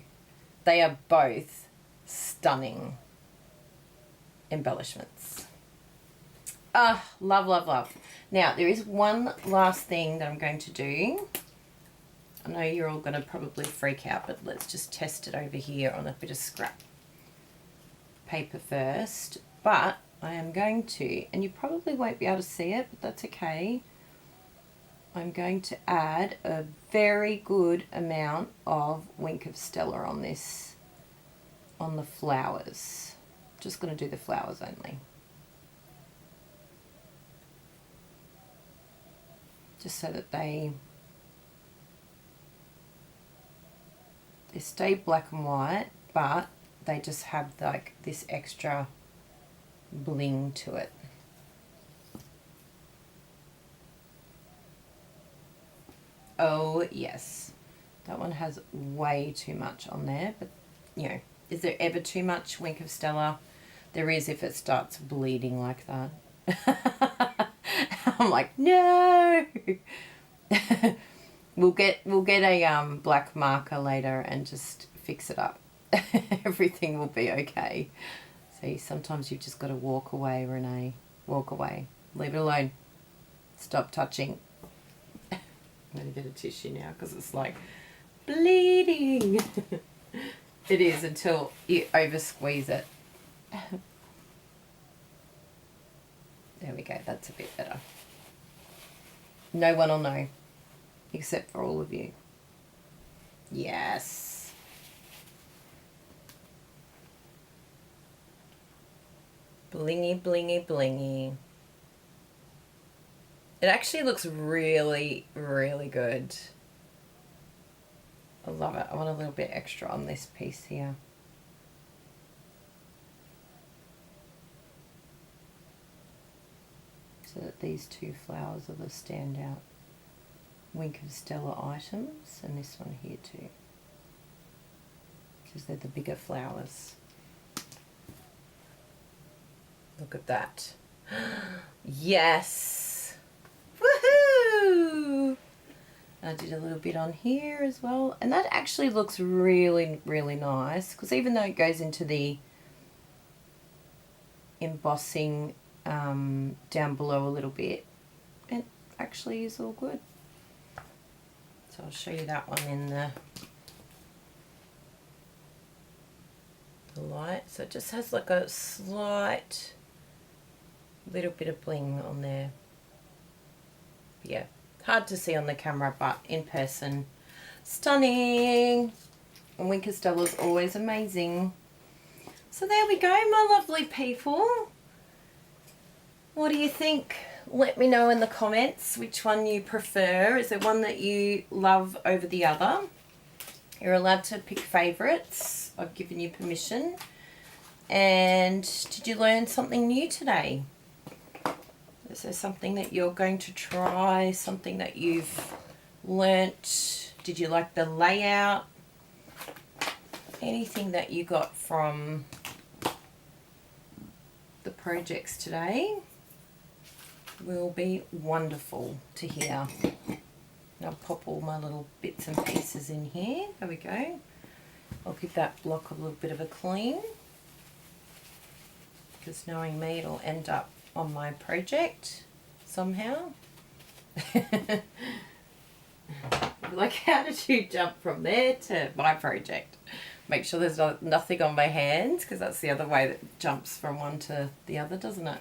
A: They are both stunning embellishments. Ah, love, love, love. Now, there is one last thing that I'm going to do. I know you're all going to probably freak out, but let's just test it over here on a bit of scrap paper first. But I am going to, and you probably won't be able to see it, but that's okay. I'm going to add a very good amount of Wink of Stella on this, on the flowers. Just going to do the flowers only. Just so that they stay black and white, but they just have like this extra bling to it. Oh yes, that one has way too much on there, but you know, is there ever too much Wink of Stella? There is if it starts bleeding like that. I'm like, no. We'll get a black marker later and just fix it up. Everything will be okay. See, sometimes you've just got to walk away, Renee. Walk away. Leave it alone. Stop touching. I'm going to get a tissue now because it's like bleeding. It is until you over squeeze it. There we go. That's a bit better. No one will know, except for all of you. Yes. Blingy, blingy, blingy. It actually looks really, really good. I love it. I want a little bit extra on this piece here. So that these 2 flowers are the standout Wink of Stella items, and this one here too, because they're the bigger flowers. Look at that. Yes! Woohoo! I did a little bit on here as well, and that actually looks really, really nice, because even though it goes into the embossing down below a little bit, it actually is all good. So I'll show you that one in the light. So it just has like a slight little bit of bling on there. Yeah, hard to see on the camera, but in person, stunning. And Wink of Stella's always amazing. So there we go, my lovely people. What do you think? Let me know in the comments which one you prefer. Is there one that you love over the other? You're allowed to pick favourites. I've given you permission. And did you learn something new today? Is there something that you're going to try? Something that you've learnt? Did you like the layout? Anything that you got from the projects today will be wonderful to hear. And I'll pop all my little bits and pieces in here. There we go. I'll give that block a little bit of a clean, because knowing me, it'll end up on my project somehow. Like, how did you jump from there to my project? Make sure there's nothing on my hands, because that's the other way that jumps from one to the other, doesn't it?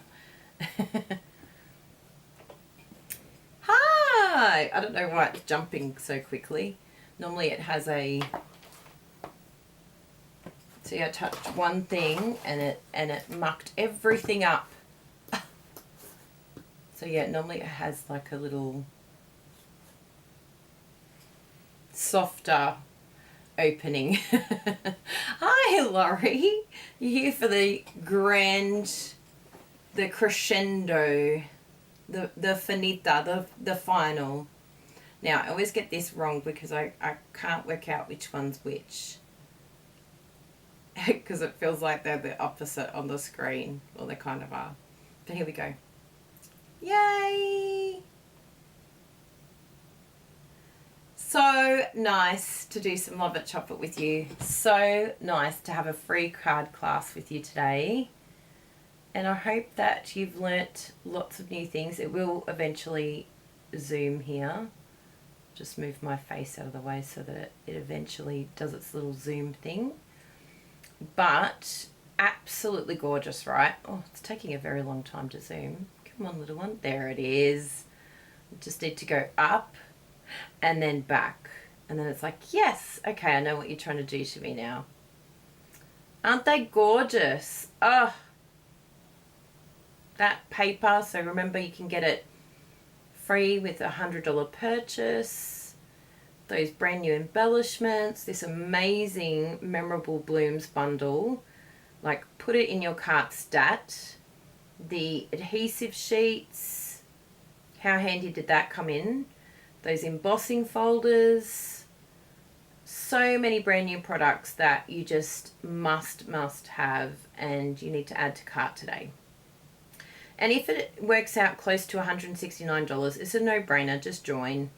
A: Hi! I don't know why it's jumping so quickly. Normally it has a... See, I touched one thing and it mucked everything up. So yeah, normally it has like a little softer opening. Hi, Laurie. You're here for the crescendo, the finita, the final. Now, I always get this wrong because I can't work out which one's which. Because it feels like they're the opposite on the screen. Well, they kind of are. But here we go. Yay! So nice to do some Love It Chop It with you. So nice to have a free card class with you today. And I hope that you've learnt lots of new things. It will eventually zoom here. Just move my face out of the way so that it eventually does its little zoom thing. But absolutely gorgeous, right? Oh, it's taking a very long time to zoom. Come on, little one. There it is. Just need to go up and then back. And then it's like, yes, okay, I know what you're trying to do to me now. Aren't they gorgeous? Oh, that paper. So remember, you can get it free with a $100 purchase. Those brand new embellishments, this amazing Memorable Blooms bundle. Like, put it in your cart stat. The adhesive sheets, how handy did that come in? Those embossing folders. So many brand new products that you just must have, and you need to add to cart today. And if it works out close to $169, it's a no-brainer. Just join.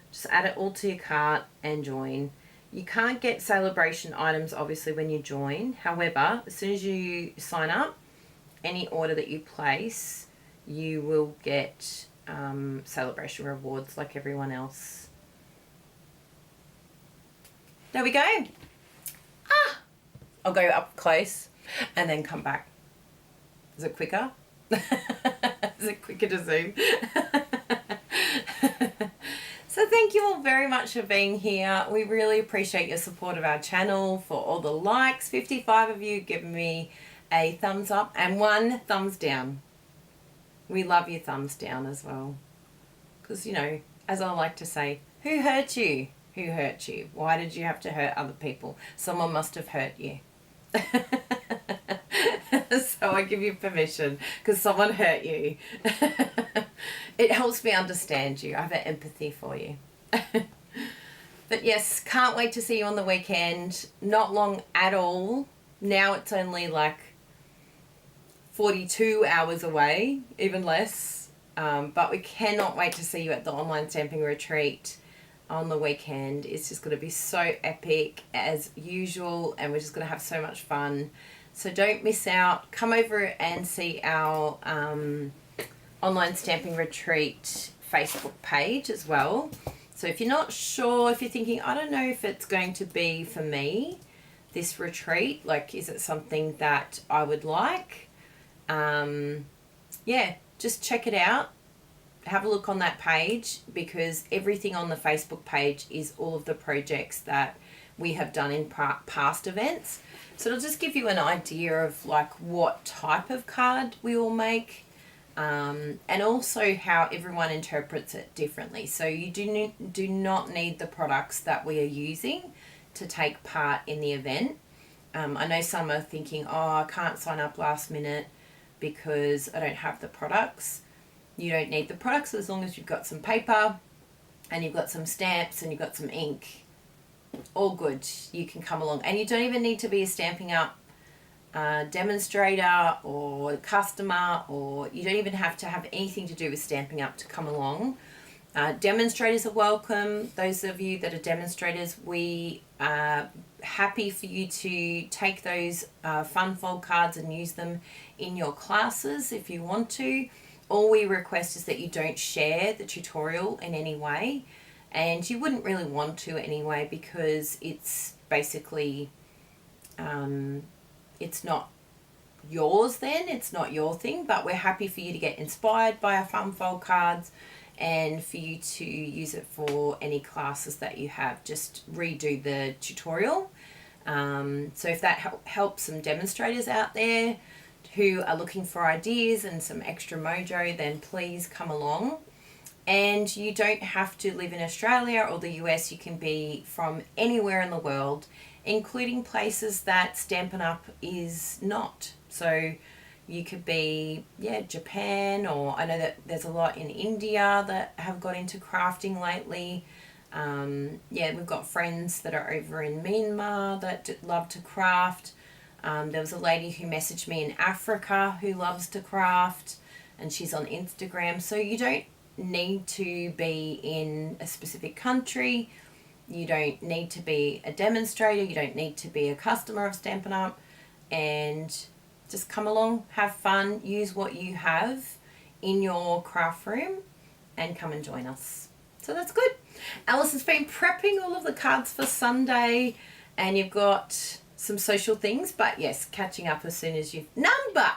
A: Just add it all to your cart and join. You can't get celebration items, obviously, when you join. However, as soon as you sign up, any order that you place, you will get celebration rewards like everyone else. There we go. Ah! I'll go up close and then come back. Is it quicker? Is it quicker to zoom? So thank you all very much for being here. We really appreciate your support of our channel, for all the likes. 55 of you giving me a thumbs up and 1 thumbs down. We love your thumbs down as well. Because, you know, as I like to say, who hurt you? Who hurt you? Why did you have to hurt other people? Someone must have hurt you. So I give you permission because someone hurt you. It helps me understand you. I have empathy for you. But yes, can't wait to see you on the weekend. Not long at all. Now it's only like 42 hours away, even less. But we cannot wait to see you at the online stamping retreat on the weekend. It's just going to be so epic as usual, and we're just going to have so much fun. So don't miss out. Come over and see our online stamping retreat Facebook page as well. So if you're not sure, if you're thinking, I don't know if it's going to be for me, this retreat, like, is it something that I would like? Yeah, just check it out. Have a look on that page, because everything on the Facebook page is all of the projects that we have done in past events. So it'll just give you an idea of like what type of card we all make, and also how everyone interprets it differently. So you do not need the products that we are using to take part in the event. I know some are thinking, oh, I can't sign up last minute because I don't have the products. You don't need the products as long as you've got some paper and you've got some stamps and you've got some ink. All good. You can come along. And you don't even need to be a Stampin' Up demonstrator or customer, or you don't even have to have anything to do with Stampin' Up to come along. Demonstrators are welcome. Those of you that are demonstrators, we are happy for you to take those fun fold cards and use them in your classes if you want to. All we request is that you don't share the tutorial in any way, and you wouldn't really want to anyway, because it's basically it's not yours then, it's not your thing, but we're happy for you to get inspired by our fun fold cards and for you to use it for any classes that you have. Just redo the tutorial. So if that helps some demonstrators out there who are looking for ideas and some extra mojo, then please come along. And you don't have to live in Australia or the US. You can be from anywhere in the world, including places that Stampin' Up! Is not. So you could be, Japan, or I know that there's a lot in India that have got into crafting lately. We've got friends that are over in Myanmar that love to craft. There was a lady who messaged me in Africa who loves to craft, and she's on Instagram. So you don't need to be in a specific country. You don't need to be a demonstrator. You don't need to be a customer of Stampin' Up! And just come along, have fun, use what you have in your craft room and come and join us. So that's good. Alice has been prepping all of the cards for Sunday, and you've got some social things, but yes, catching up as soon as you've... Number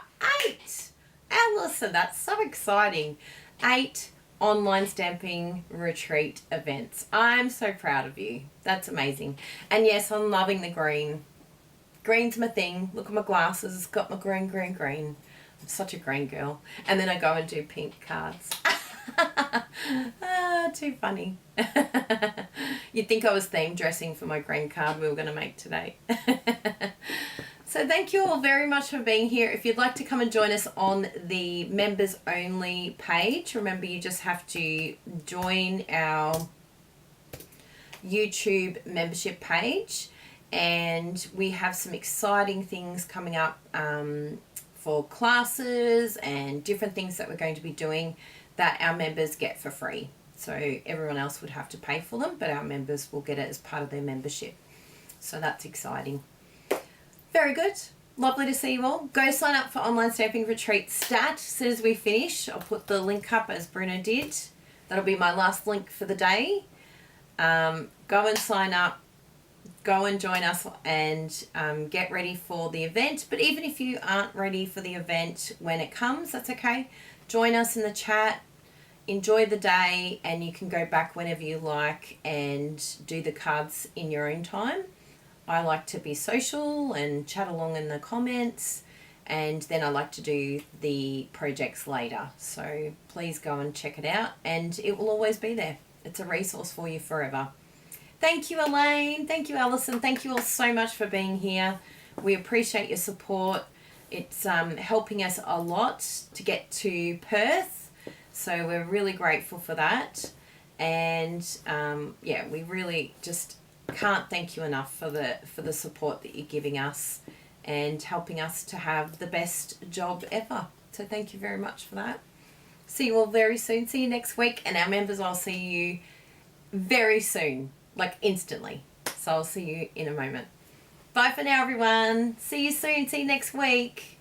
A: 8! Alison, that's so exciting. 8 online stamping retreat events. I'm so proud of you. That's amazing. And yes, I'm loving the green. Green's my thing. Look at my glasses. Got my green. I'm such a green girl. And then I go and do pink cards. Too funny. You'd think I was theme dressing for my green card we were going to make today. So thank you all very much for being here. If you'd like to come and join us on the members only page, remember you just have to join our YouTube membership page. And we have some exciting things coming up for classes and different things that we're going to be doing that our members get for free. So everyone else would have to pay for them, but our members will get it as part of their membership. So that's exciting. Very good. Lovely to see you all. Go sign up for Online Stamping Retreat Stat. As soon as we finish, I'll put the link up as Bruno did. That'll be my last link for the day. Go and sign up. Go and join us and get ready for the event. But even if you aren't ready for the event when it comes, that's okay. Join us in the chat. Enjoy the day, and you can go back whenever you like and do the cards in your own time. I like to be social and chat along in the comments, and then I like to do the projects later. So please go and check it out, and it will always be there. It's a resource for you forever. Thank you, Elaine. Thank you, Alison. Thank you all so much for being here. We appreciate your support. It's helping us a lot to get to Perth. So we're really grateful for that. And we really just can't thank you enough for the support that you're giving us and helping us to have the best job ever. So thank you very much for that. See you all very soon. See you next week. And our members, I'll see you very soon. Like instantly. So I'll see you in a moment. Bye for now, everyone. See you soon. See you next week.